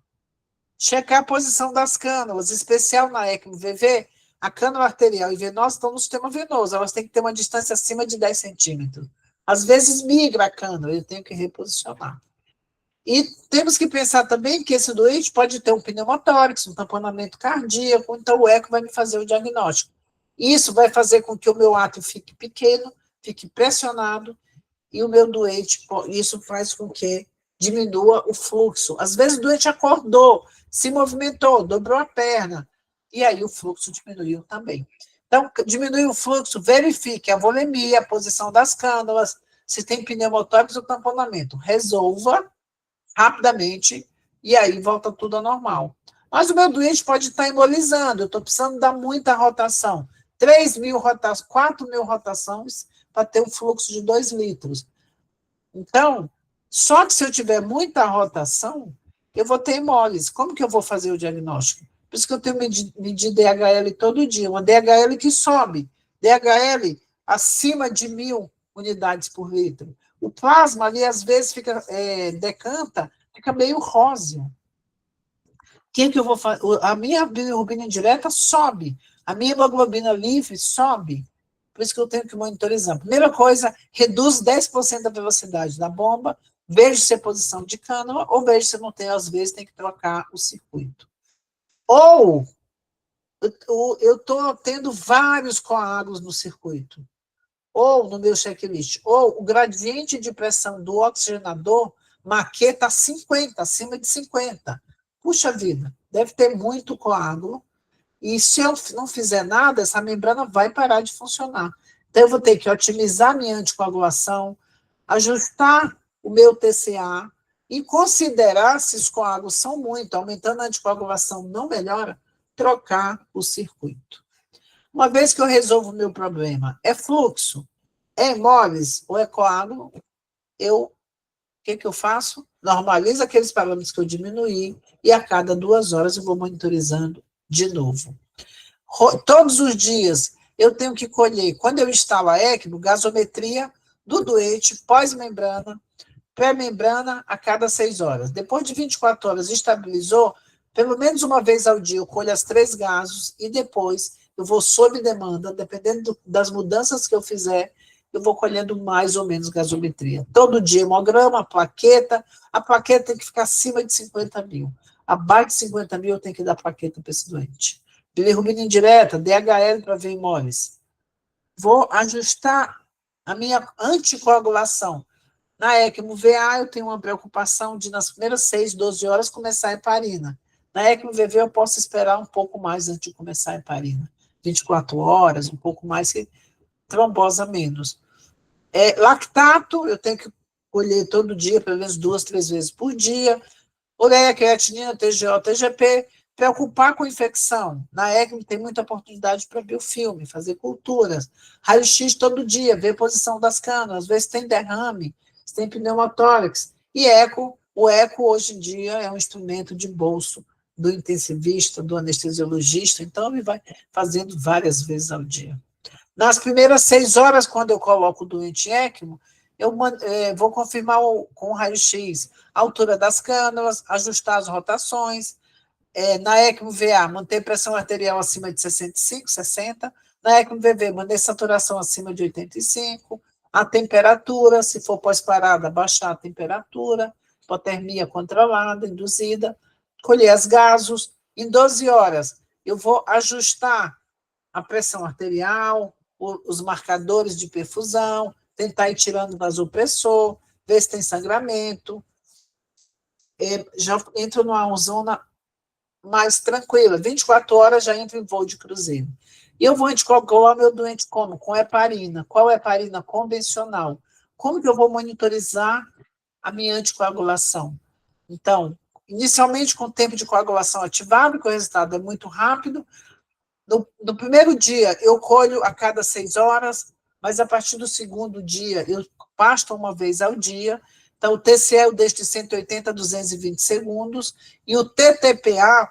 Checar a posição das cânulas, especial na ECMO VV, a cânula arterial e venosa estão no sistema venoso, elas têm que ter uma distância acima de 10 centímetros. Às vezes migra a cânula, eu tenho que reposicionar. E temos que pensar também que esse doente pode ter um pneumotórax, um tamponamento cardíaco, então o eco vai me fazer o diagnóstico. Isso vai fazer com que o meu átrio fique pequeno, fique pressionado, e o meu doente, isso faz com que diminua o fluxo. Às vezes o doente acordou, se movimentou, dobrou a perna, e aí o fluxo diminuiu também. Então, diminui o fluxo, verifique a volemia, a posição das cânulas, se tem pneumotórax ou tamponamento. Resolva rapidamente, e aí volta tudo ao normal. Mas o meu doente pode estar embolizando, eu estou precisando dar muita rotação. 3.000 rotações, 4.000 rotações para ter um fluxo de 2 litros. Então, só que se eu tiver muita rotação, eu vou ter hemólise. Como que eu vou fazer o diagnóstico? Por isso que eu tenho que medir DHL todo dia, uma DHL que sobe, DHL acima de 1.000 unidades por litro. O plasma ali, às vezes, decanta, fica meio róseo. O que eu vou fazer? A minha bilirrubina indireta sobe, a minha hemoglobina livre sobe. Por isso que eu tenho que monitorizar. Primeira coisa, reduz 10% da velocidade da bomba, veja se é posição de cânula, ou veja se não tem, às vezes tem que trocar o circuito. Ou eu estou tendo vários coágulos no circuito. ou no meu checklist, ou o gradiente de pressão do oxigenador maqueta 50, acima de 50. Puxa vida, deve ter muito coágulo, e se eu não fizer nada, essa membrana vai parar de funcionar. Então, eu vou ter que otimizar minha anticoagulação, ajustar o meu TCA e considerar, se os coágulos são muito, aumentando a anticoagulação não melhora, trocar o circuito. Uma vez que eu resolvo o meu problema, é fluxo, é hemólise ou é coágulo, o que eu faço? Normalizo aqueles parâmetros que eu diminuí e a cada 2 horas eu vou monitorizando de novo. Todos os dias eu tenho que colher, quando eu instalo a ECMO, gasometria do doente, pós-membrana, pré-membrana a cada 6 horas. Depois de 24 horas estabilizou, pelo menos uma vez ao dia eu colho as 3 gasos e depois eu vou sob demanda, dependendo das mudanças que eu fizer, eu vou colhendo mais ou menos gasometria. Todo dia hemograma, a plaqueta tem que ficar acima de 50 mil. Abaixo de 50 mil eu tenho que dar plaqueta para esse doente. Bilirrubina indireta, DHL para ver imóveis. Vou ajustar a minha anticoagulação. Na ECMO-VA, eu tenho uma preocupação de, nas primeiras 6, 12 horas, começar a heparina. Na ECMO-VV, eu posso esperar um pouco mais antes de começar a heparina. 24 horas, um pouco mais, que trombosa menos. Lactato, eu tenho que colher todo dia, pelo menos 2, 3 vezes por dia. Ureia, creatinina, TGO, TGP. Preocupar com infecção. Na ECMO tem muita oportunidade para biofilme, fazer culturas. Raio-X todo dia, ver a posição das cânulas, ver se tem derrame, se tem pneumotórax. E o eco hoje em dia é um instrumento de bolso do intensivista, do anestesiologista, então ele vai fazendo várias vezes ao dia. Nas primeiras 6 horas, quando eu coloco o doente em ECMO, eu vou confirmar com o raio-X a altura das cânulas, ajustar as rotações. Na ECMO-VA, manter pressão arterial acima de 65, 60. Na ECMO-VV, manter saturação acima de 85. A temperatura, se for pós-parada, baixar a temperatura. Hipotermia controlada, induzida. Colher os gasos. Em 12 horas, eu vou ajustar a pressão arterial, os marcadores de perfusão, tentar ir tirando o vasopressor, ver se tem sangramento. Já entro numa zona mais tranquila. 24 horas já entra em voo de cruzeiro. E eu vou anticoagular meu doente como? Com heparina. Qual heparina? Convencional. Como que eu vou monitorizar a minha anticoagulação? Então, inicialmente com o tempo de coagulação ativado, que o resultado é muito rápido. No primeiro dia, eu colho a cada 6 horas, mas a partir do segundo dia, eu pasto uma vez ao dia. Então, o TCE eu deixo de 180 a 220 segundos, e o TTPA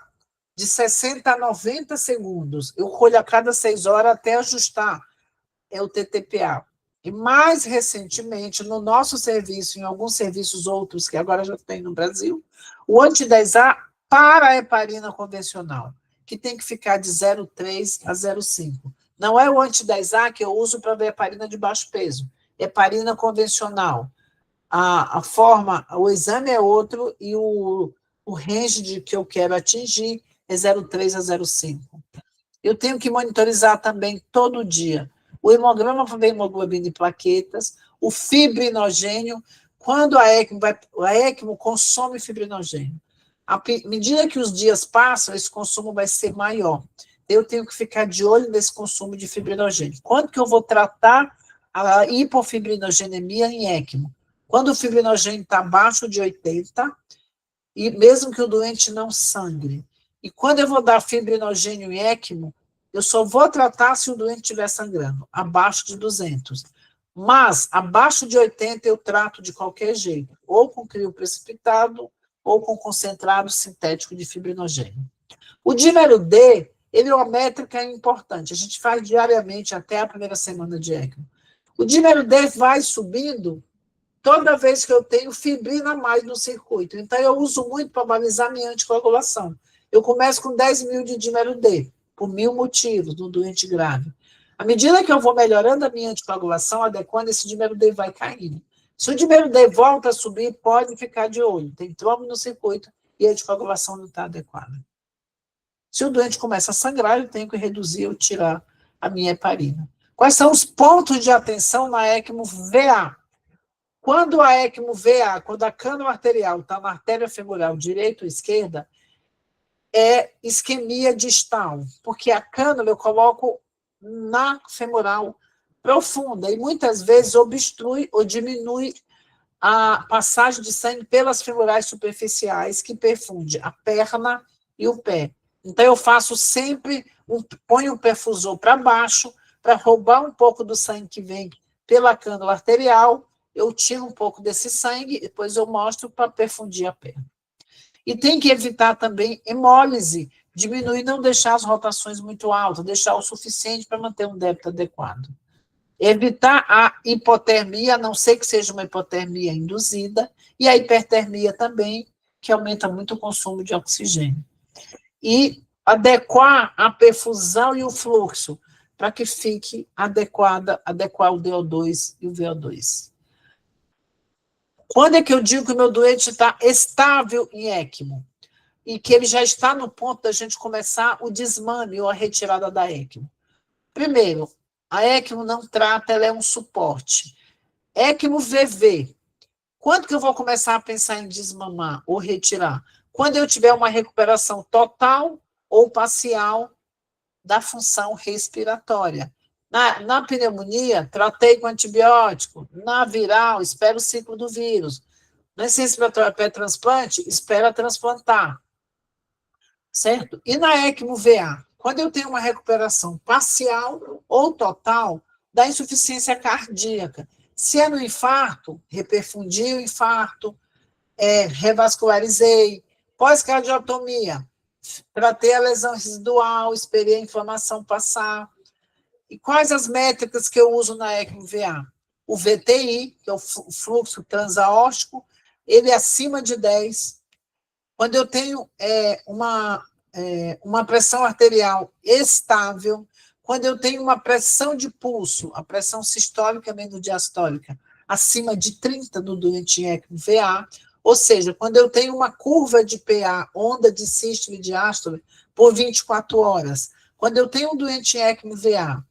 de 60 a 90 segundos. Eu colho a cada 6 horas até ajustar o TTPA. E mais recentemente, no nosso serviço, em alguns serviços outros que agora já tem no Brasil, o anti-10A para a heparina convencional, que tem que ficar de 0,3 a 0,5. Não é o anti-10A que eu uso para ver heparina de baixo peso. Heparina convencional. A forma, o exame é outro e o range que eu quero atingir é 0,3 a 0,5. Eu tenho que monitorizar também todo dia o hemograma para ver hemoglobina e plaquetas, o fibrinogênio, quando a ECMO consome fibrinogênio. À medida que os dias passam, esse consumo vai ser maior. Eu tenho que ficar de olho nesse consumo de fibrinogênio. Quando que eu vou tratar a hipofibrinogênemia em ECMO? Quando o fibrinogênio está abaixo de 80, e mesmo que o doente não sangre. E quando eu vou dar fibrinogênio em ECMO, eu só vou tratar se o doente estiver sangrando, abaixo de 200. Mas, abaixo de 80, eu trato de qualquer jeito, ou com crio precipitado, ou com concentrado sintético de fibrinogênio. O dímero D, ele é uma métrica importante, a gente faz diariamente até a primeira semana de ECMO. O dímero D vai subindo toda vez que eu tenho fibrina a mais no circuito. Então, eu uso muito para balizar minha anticoagulação. Eu começo com 10 mil de dímero D, por 1000 motivos, no doente grave. À medida que eu vou melhorando a minha anticoagulação, adequando, esse dímero D vai caindo. Se o dímero D volta a subir, pode ficar de olho. Tem trombo no circuito e a anticoagulação não está adequada. Se o doente começa a sangrar, eu tenho que reduzir ou tirar a minha heparina. Quais são os pontos de atenção na ECMO VA? Quando a ECMO VA, quando a cânula arterial está na artéria femoral direita ou esquerda, é isquemia distal, porque a cânula eu coloco na femoral profunda e muitas vezes obstrui ou diminui a passagem de sangue pelas femorais superficiais que perfunde a perna e o pé. Então, eu faço sempre, ponho o perfusor para baixo, para roubar um pouco do sangue que vem pela cânula arterial, eu tiro um pouco desse sangue, depois eu mostro para perfundir a perna. E tem que evitar também hemólise, diminuir, não deixar as rotações muito altas, deixar o suficiente para manter um débito adequado. Evitar a hipotermia, a não ser que seja uma hipotermia induzida, e a hipertermia também, que aumenta muito o consumo de oxigênio. E adequar a perfusão e o fluxo, para que fique adequar o DO2 e o VO2. Quando é que eu digo que o meu doente está estável em ECMO? E que ele já está no ponto da gente começar o desmame ou a retirada da ECMO? Primeiro, a ECMO não trata, ela é um suporte. ECMO VV. Quando que eu vou começar a pensar em desmamar ou retirar? Quando eu tiver uma recuperação total ou parcial da função respiratória. Na pneumonia, tratei com antibiótico. Na viral, espero o ciclo do vírus. Na insuficiência respiratória pré-transplante, espera transplantar. Certo? E na ECMO VA, quando eu tenho uma recuperação parcial ou total da insuficiência cardíaca, se é no infarto, reperfundi o infarto, revascularizei, pós-cardiotomia, tratei a lesão residual, esperei a inflamação passar. E quais as métricas que eu uso na ECMO VA? O VTI, que é o fluxo transaórtico, ele é acima de 10. Quando eu tenho uma pressão arterial estável, quando eu tenho uma pressão de pulso, a pressão sistólica menos diastólica, acima de 30 no doente ECMO VA, ou seja, quando eu tenho uma curva de PA, onda de sístole e diástole, por 24 horas, quando eu tenho um doente ECMO VA,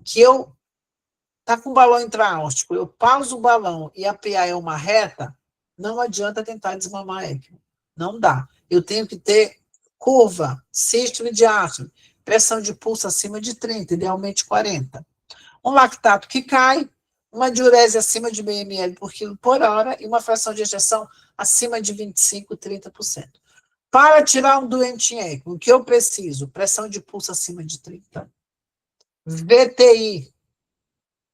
que está com o balão intraórtico, eu pauso o balão e a PA é uma reta, não adianta tentar desmamar a ECMO. Não dá. Eu tenho que ter curva, sístole e diástole, pressão de pulso acima de 30, idealmente 40. Um lactato que cai, uma diurese acima de meio ml por quilo por hora e uma fração de ejeção acima de 25, 30%. Para tirar um doente em ECMO, o que eu preciso? Pressão de pulso acima de 30, VTI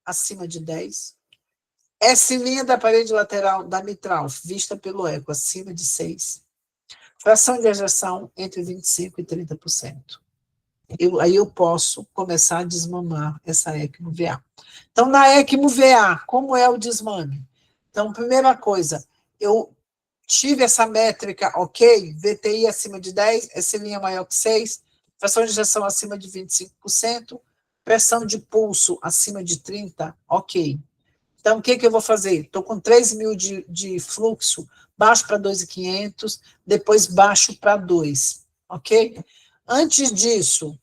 acima de 10, S' da parede lateral da mitral, vista pelo eco, acima de 6, fração de ejeção entre 25% e 30%. Aí eu posso começar a desmamar essa ECMO VA. Então, na ECMO VA, como é o desmame? Então, primeira coisa, eu tive essa métrica, ok, VTI acima de 10, S' maior que 6, fração de ejeção acima de 25%, pressão de pulso acima de 30, ok. Então, o que eu vou fazer? Estou com 3.000 de fluxo, baixo para 2.500, depois baixo para 2, ok? Antes disso, o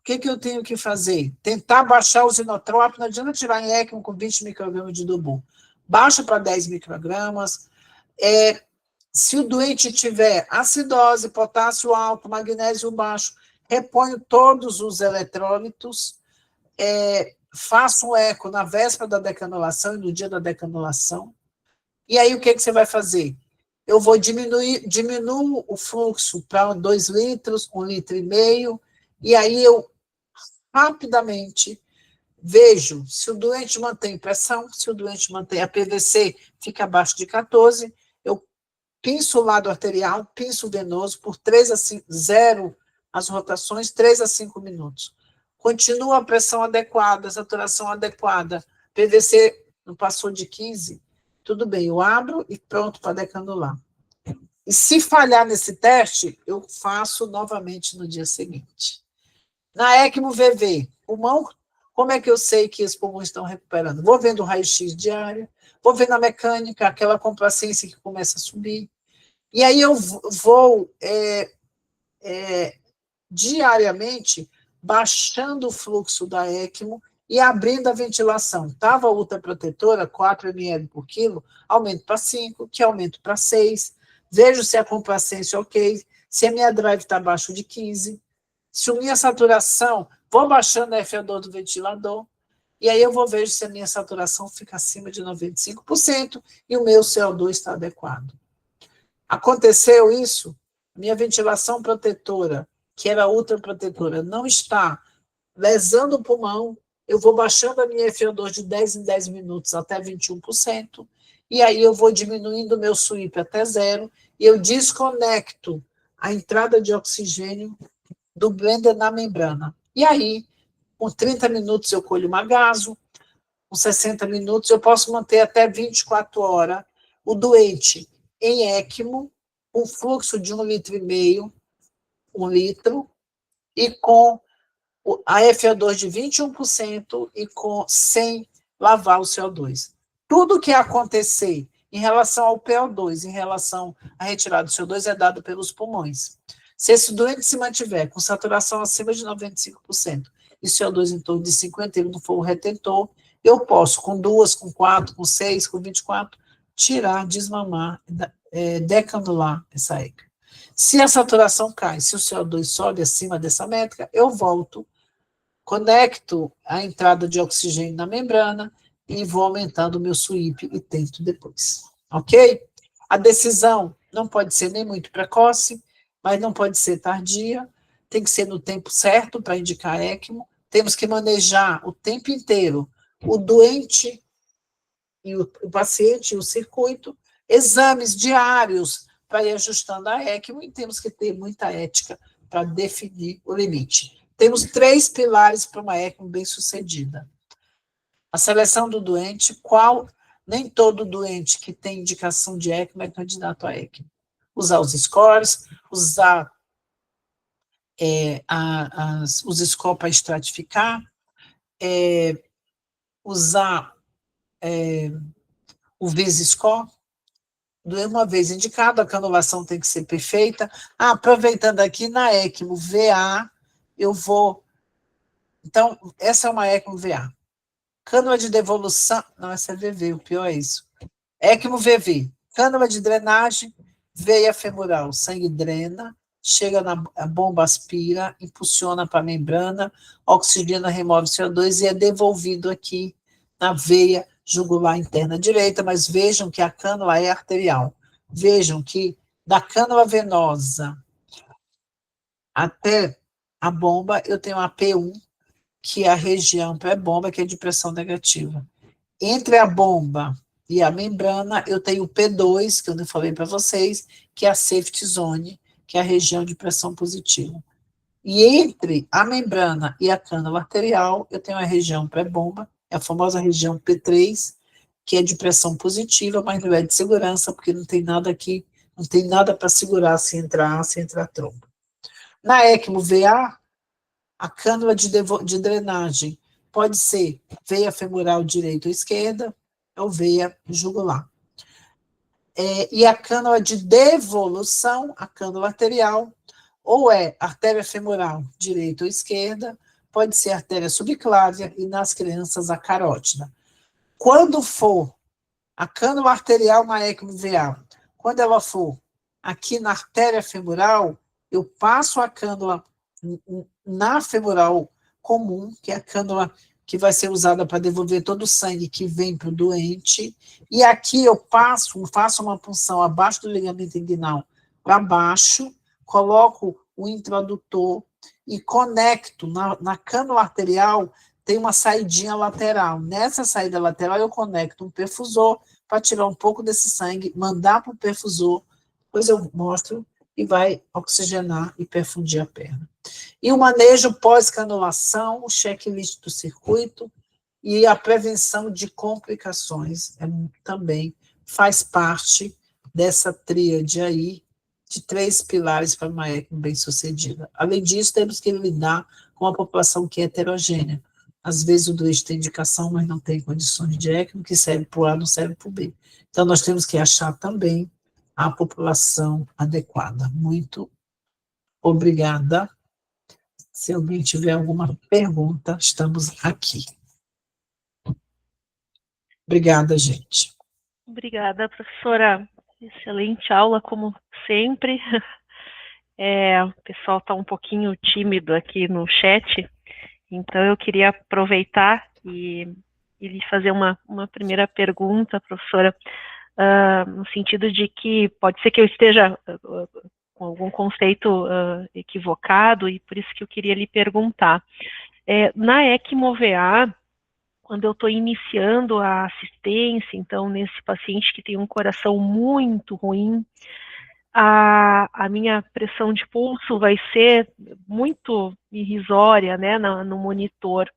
que eu tenho que fazer? Tentar baixar o inotrópico, não adianta tirar em ECMO com 20 microgramas de Dobu. Baixa para 10 microgramas. Se o doente tiver acidose, potássio alto, magnésio baixo, reponho todos os eletrólitos, faço um eco na véspera da decanulação e no dia da decanulação. E aí, o que você vai fazer? Eu vou diminuo o fluxo para 2 litros, 1,5 litro, e aí eu rapidamente vejo se o doente mantém pressão, se o doente mantém a PVC, fica abaixo de 14, eu pinço o lado arterial, pinço o venoso por 3 a 5, 0 as rotações, 3 a 5 minutos. Continua a pressão adequada, a saturação adequada, PVC não passou de 15, tudo bem, eu abro e pronto para decanular. E se falhar nesse teste, eu faço novamente no dia seguinte. Na ECMO VV, pulmão, como é que eu sei que os pulmões estão recuperando? Vou vendo o raio-x diário, vou vendo a mecânica, aquela complacência que começa a subir, e aí eu vou diariamente baixando o fluxo da ECMO e abrindo a ventilação. Estava ultraprotetora, 4 ml por quilo, aumento para 5, que aumento para 6. Vejo se a complacência é ok, se a minha drive está abaixo de 15, se a minha saturação, vou baixando a FO2 do ventilador, e aí eu vou ver se a minha saturação fica acima de 95% e o meu CO2 está adequado. Aconteceu isso, minha ventilação protetora, que era ultraprotetora, não está lesando o pulmão, eu vou baixando a minha FO2 de 10 em 10 minutos até 21%, e aí eu vou diminuindo o meu SWIP até 0, e eu desconecto a entrada de oxigênio do blender na membrana. E aí, com 30 minutos eu colho uma gaso, com 60 minutos eu posso manter até 24 horas o doente em ECMO, com fluxo de 1,5 litro, 1 litro, e com a FO2 de 21% e sem lavar o CO2. Tudo que acontecer em relação ao PO2, em relação à retirada do CO2, é dado pelos pulmões. Se esse doente se mantiver com saturação acima de 95% e CO2 em torno de 50%, ele não for o retentor, eu posso, com 2, com 4, com 6, com 24, tirar, desmamar, decanular essa ECA. Se a saturação cai, se o CO2 sobe acima dessa métrica, eu volto, conecto a entrada de oxigênio na membrana e vou aumentando o meu SWIP e tento depois. Ok? A decisão não pode ser nem muito precoce, mas não pode ser tardia, tem que ser no tempo certo para indicar ECMO, temos que manejar o tempo inteiro o doente e o paciente e o circuito, exames diários para ir ajustando a ECMO e temos que ter muita ética para definir o limite. Temos 3 pilares para uma ECMO bem-sucedida. A seleção do doente, nem todo doente que tem indicação de ECMO é candidato a ECMO. Usar os scores, usar os scores para estratificar, usar o VIS-score. Uma vez indicado, a canulação tem que ser perfeita. Aproveitando aqui, na ECMO VA, eu vou... Então, essa é uma ECMO VA. Cânula de devolução... Não, essa é VV, o pior é isso. ECMO VV. Cânula de drenagem, veia femoral. Sangue drena, chega a bomba, aspira, impulsiona para a membrana, oxigena, remove CO2 e é devolvido aqui na veia jugular interna direita, mas vejam que a cânula é arterial. Vejam que da cânula venosa até a bomba, eu tenho a P1, que é a região pré-bomba, que é de pressão negativa. Entre a bomba e a membrana, eu tenho o P2, que eu não falei para vocês, que é a safety zone, que é a região de pressão positiva. E entre a membrana e a cânula arterial, eu tenho a região pré-bomba, é a famosa região P3, que é de pressão positiva, mas não é de segurança, porque não tem nada aqui, não tem nada para segurar se entrar trombo. Na ECMO VA, a cânula de drenagem pode ser veia femoral direita ou esquerda, ou veia jugular. E a cânula de devolução, a cânula arterial, ou é artéria femoral direita ou esquerda, pode ser artéria subclávia e nas crianças a carótida. Quando for a cânula arterial na ECMO VA, quando ela for aqui na artéria femoral, eu passo a cânula na femoral comum, que é a cânula que vai ser usada para devolver todo o sangue que vem para o doente, e aqui eu faço uma punção abaixo do ligamento inguinal para baixo, coloco o intradutor e conecto na cânula arterial, tem uma saidinha lateral. Nessa saída lateral eu conecto um perfusor para tirar um pouco desse sangue, mandar para o perfusor, depois eu mostro e vai oxigenar e perfundir a perna. E o manejo pós-canulação, o checklist do circuito e a prevenção de complicações também faz parte dessa tríade aí de 3 pilares para uma ECMO bem-sucedida. Além disso, temos que lidar com a população que é heterogênea. Às vezes o doente tem indicação, mas não tem condições de ECMO, que serve para o A, não serve para o B. Então, nós temos que achar também a população adequada. Muito obrigada. Se alguém tiver alguma pergunta, estamos aqui. Obrigada, gente. Obrigada, professora. Excelente aula, como sempre. O pessoal está um pouquinho tímido aqui no chat, então eu queria aproveitar e lhe fazer uma primeira pergunta, professora, no sentido de que pode ser que eu esteja com algum conceito equivocado, e por isso que eu queria lhe perguntar. Na ECMO-VA, quando eu estou iniciando a assistência, então, nesse paciente que tem um coração muito ruim, a minha pressão de pulso vai ser muito irrisória, né, no monitor.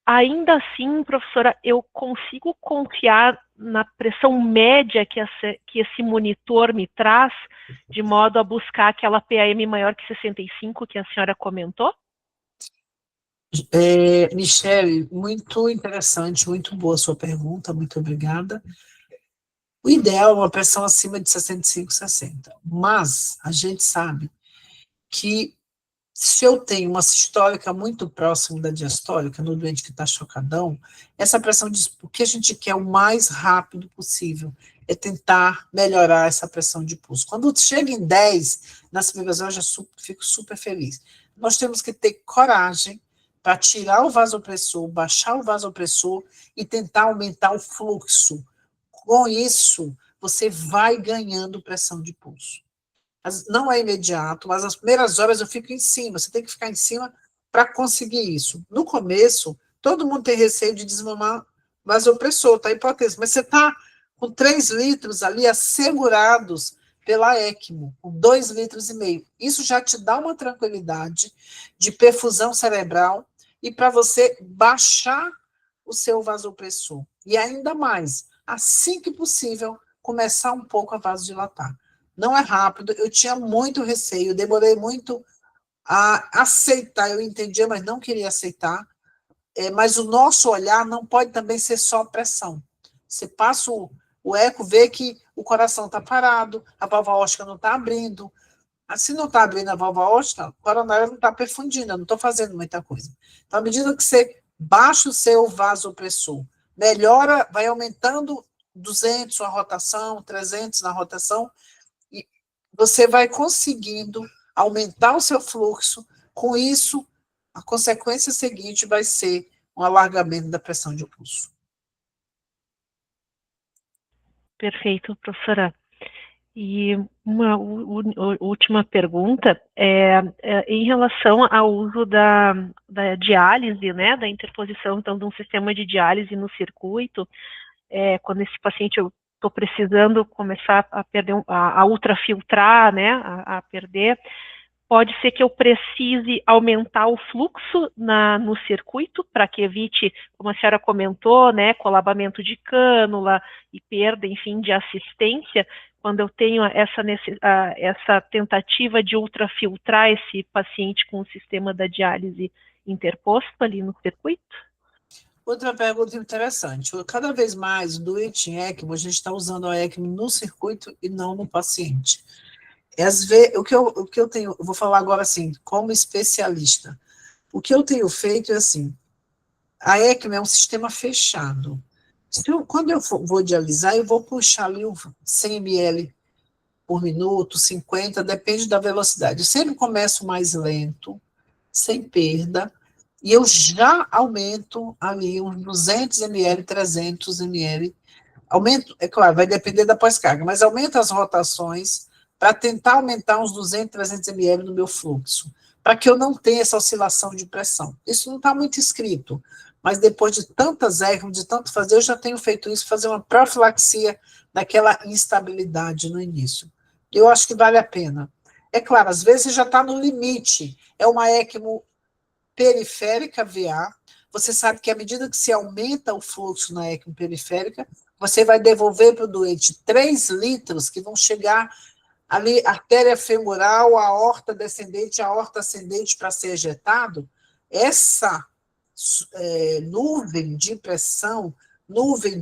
Ainda assim, professora, eu consigo confiar na pressão média que esse monitor me traz, de modo a buscar aquela PAM maior que 65 que a senhora comentou? Michele, muito interessante, muito boa a sua pergunta, muito obrigada. O ideal é uma pressão acima de 65, 60, mas a gente sabe que se eu tenho uma sistólica muito próxima da diastólica, no doente que está chocadão, essa pressão diz, o que a gente quer o mais rápido possível é tentar melhorar essa pressão de pulso. Quando chega em 10, na subvasão eu já fico super feliz. Nós temos que ter coragem para tirar o vasopressor, baixar o vasopressor e tentar aumentar o fluxo. Com isso, você vai ganhando pressão de pulso. Não é imediato, mas as primeiras horas eu fico em cima, você tem que ficar em cima para conseguir isso. No começo, todo mundo tem receio de desmamar vasopressor, tá? Hipótese, mas você está com 3 litros ali assegurados pela ECMO, com 2,5 litros. Isso já te dá uma tranquilidade de perfusão cerebral e para você baixar o seu vasopressor. E ainda mais, assim que possível, começar um pouco a vasodilatar. Não é rápido, eu tinha muito receio, demorei muito a aceitar, eu entendia, mas não queria aceitar, mas o nosso olhar não pode também ser só pressão. Você passa o eco, vê que o coração está parado, a válvula aórtica não está abrindo, se não está abrindo a válvula aórtica, o coronário não está perfundindo, eu não estou fazendo muita coisa. Então, à medida que você baixa o seu vasopressor, melhora, vai aumentando 200 a rotação, 300 na rotação, você vai conseguindo aumentar o seu fluxo, com isso, a consequência seguinte vai ser um alargamento da pressão de pulso. Perfeito, professora. E uma última pergunta em relação ao uso da diálise, né, da interposição, então, de um sistema de diálise no circuito, quando esse paciente eu estou precisando começar a perder, a ultrafiltrar, né, a perder, pode ser que eu precise aumentar o fluxo no circuito para que evite, como a senhora comentou, né, colabamento de cânula e perda, enfim, de assistência, quando eu tenho essa tentativa de ultrafiltrar esse paciente com o sistema da diálise interposto ali no circuito? Outra pergunta interessante. Cada vez mais, doente em ECMO, a gente está usando a ECMO no circuito e não no paciente. Às vezes, o que eu tenho, eu vou falar agora assim, como especialista, o que eu tenho feito é assim, a ECMO é um sistema fechado. Quando eu vou dialisar, eu vou puxar ali 100 ml por minuto, 50, depende da velocidade. Eu sempre começo mais lento, sem perda, e eu já aumento ali uns 200 ml, 300 ml. Aumento, é claro, vai depender da pós-carga, mas aumento as rotações para tentar aumentar uns 200, 300 ml no meu fluxo, para que eu não tenha essa oscilação de pressão. Isso não está muito escrito, mas depois de tantas ECMO, de tanto fazer, eu já tenho feito isso, fazer uma profilaxia daquela instabilidade no início. Eu acho que vale a pena. É claro, às vezes já está no limite, é uma ECMO periférica VA, você sabe que à medida que se aumenta o fluxo na ECMO periférica, você vai devolver para o doente 3 litros que vão chegar ali, artéria femoral, a aorta descendente, a aorta ascendente para ser ejetado. Essa nuvem de pressão, nuvem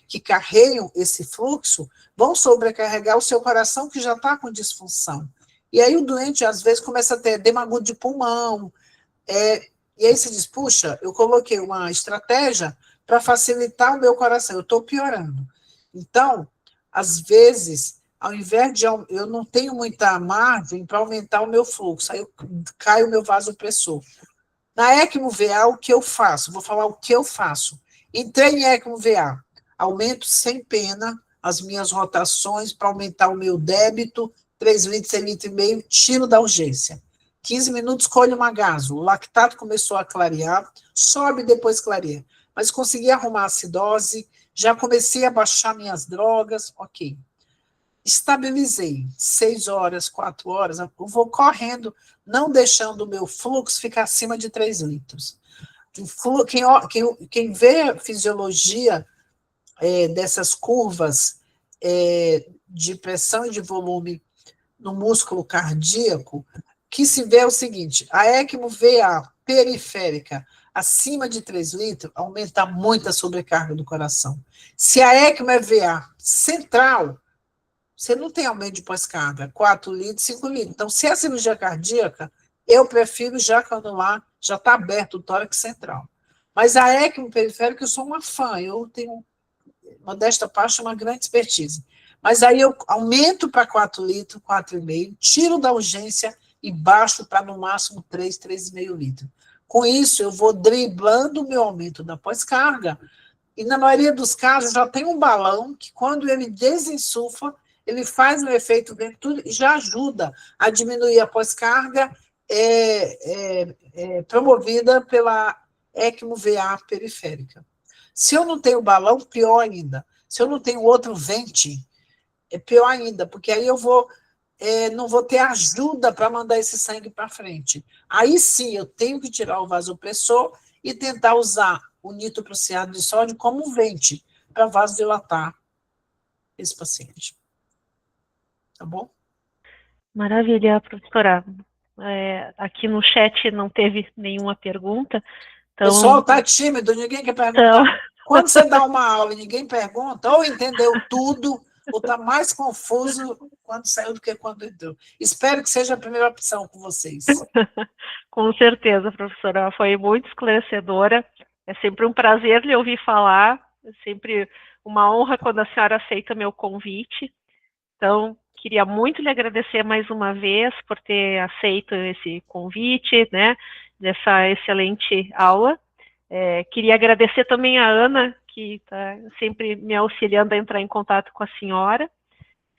que carregam esse fluxo, vão sobrecarregar o seu coração que já está com disfunção. E aí o doente, às vezes, começa a ter edema agudo de pulmão, e aí você diz, puxa, eu coloquei uma estratégia para facilitar o meu coração. Eu estou piorando. Então, às vezes, ao invés de eu não tenho muita margem para aumentar o meu fluxo, aí cai o meu vasopressor. Na ECMO VA, o que eu faço? Vou falar o que eu faço. Entrei em ECMO VA, aumento sem pena as minhas rotações para aumentar o meu débito, 3 litros, 6 litros e meio, tiro da urgência. 15 minutos, colho uma gaso. O lactato começou a clarear, sobe e depois clareia. Mas consegui arrumar a acidose, já comecei a baixar minhas drogas, ok. Estabilizei, 6 horas, 4 horas, eu vou correndo, não deixando o meu fluxo ficar acima de 3 litros. Quem vê a fisiologia dessas curvas de pressão e de volume no músculo cardíaco, que se vê é o seguinte, a ECMO VA periférica acima de 3 litros, aumenta muito a sobrecarga do coração. Se a ECMO é VA central, você não tem aumento de pós-carga, 4 litros, 5 litros. Então, se é cirurgia cardíaca, eu prefiro já canular, já está aberto o tórax central. Mas a ECMO periférica, eu sou uma fã, eu tenho, modesta parte, uma grande expertise. Mas aí eu aumento para 4 litros, 4,5, tiro da urgência e baixo para no máximo 3, 3,5 litros. Com isso, eu vou driblando o meu aumento da pós-carga, e na maioria dos casos já tem um balão que, quando ele desensulfa, ele faz um efeito Venturi e já ajuda a diminuir a pós-carga promovida pela ECMO VA periférica. Se eu não tenho balão, pior ainda. Se eu não tenho outro vente, é pior ainda, porque aí eu não vou ter ajuda para mandar esse sangue para frente. Aí sim, eu tenho que tirar o vasopressor e tentar usar o nitroprusiato de sódio como um vente para vasodilatar esse paciente. Tá bom? Maravilha, professora. Aqui no chat não teve nenhuma pergunta. O pessoal está tímido, ninguém quer perguntar. Quando você dá uma aula e ninguém pergunta, ou entendeu tudo, ou está mais confuso quando saiu do que quando entrou. Espero que seja a primeira opção com vocês. Com certeza, professora. Foi muito esclarecedora. É sempre um prazer lhe ouvir falar. É sempre uma honra quando a senhora aceita meu convite. Então, queria muito lhe agradecer mais uma vez por ter aceito esse convite, né, dessa excelente aula. Queria agradecer também a Ana, que está sempre me auxiliando a entrar em contato com a senhora,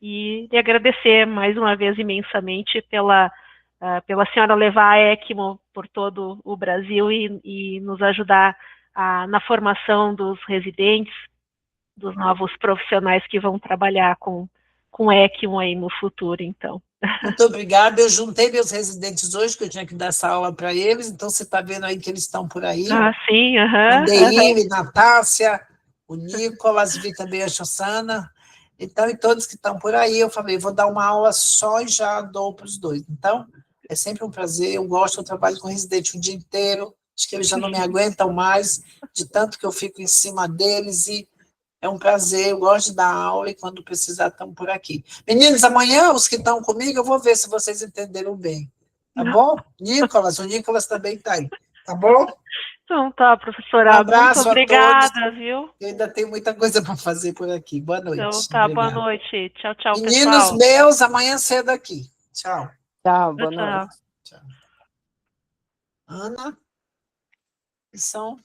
e lhe agradecer mais uma vez imensamente pela senhora levar a ECMO por todo o Brasil e nos ajudar na formação dos residentes, dos novos profissionais que vão trabalhar com ECMO aí no futuro, então. Muito obrigada. Eu juntei meus residentes hoje, que eu tinha que dar essa aula para eles, então você está vendo aí que eles estão por aí. Ah, sim, Andeir, Natácia, o Nicolas, vi também a Xossana. Então, e todos que estão por aí, eu falei, vou dar uma aula só e já dou para os dois. Então, é sempre um prazer, eu gosto, eu trabalho com residente o dia inteiro, acho que eles já não me aguentam mais, de tanto que eu fico em cima deles, e é um prazer, eu gosto de dar aula, e quando precisar, estamos por aqui. Meninos, amanhã, os que estão comigo, eu vou ver se vocês entenderam bem. Tá bom? Nicolas, o Nicolas também está aí. Tá bom? Então tá, professora. Um abraço muito obrigada, a todos. Viu? Eu ainda tenho muita coisa para fazer por aqui. Boa noite. Então tá, Obrigada. boa noite. Tchau, tchau, Meninos pessoal. meus, amanhã cedo aqui. Tchau. Tchau, boa noite. Tchau. Ana, são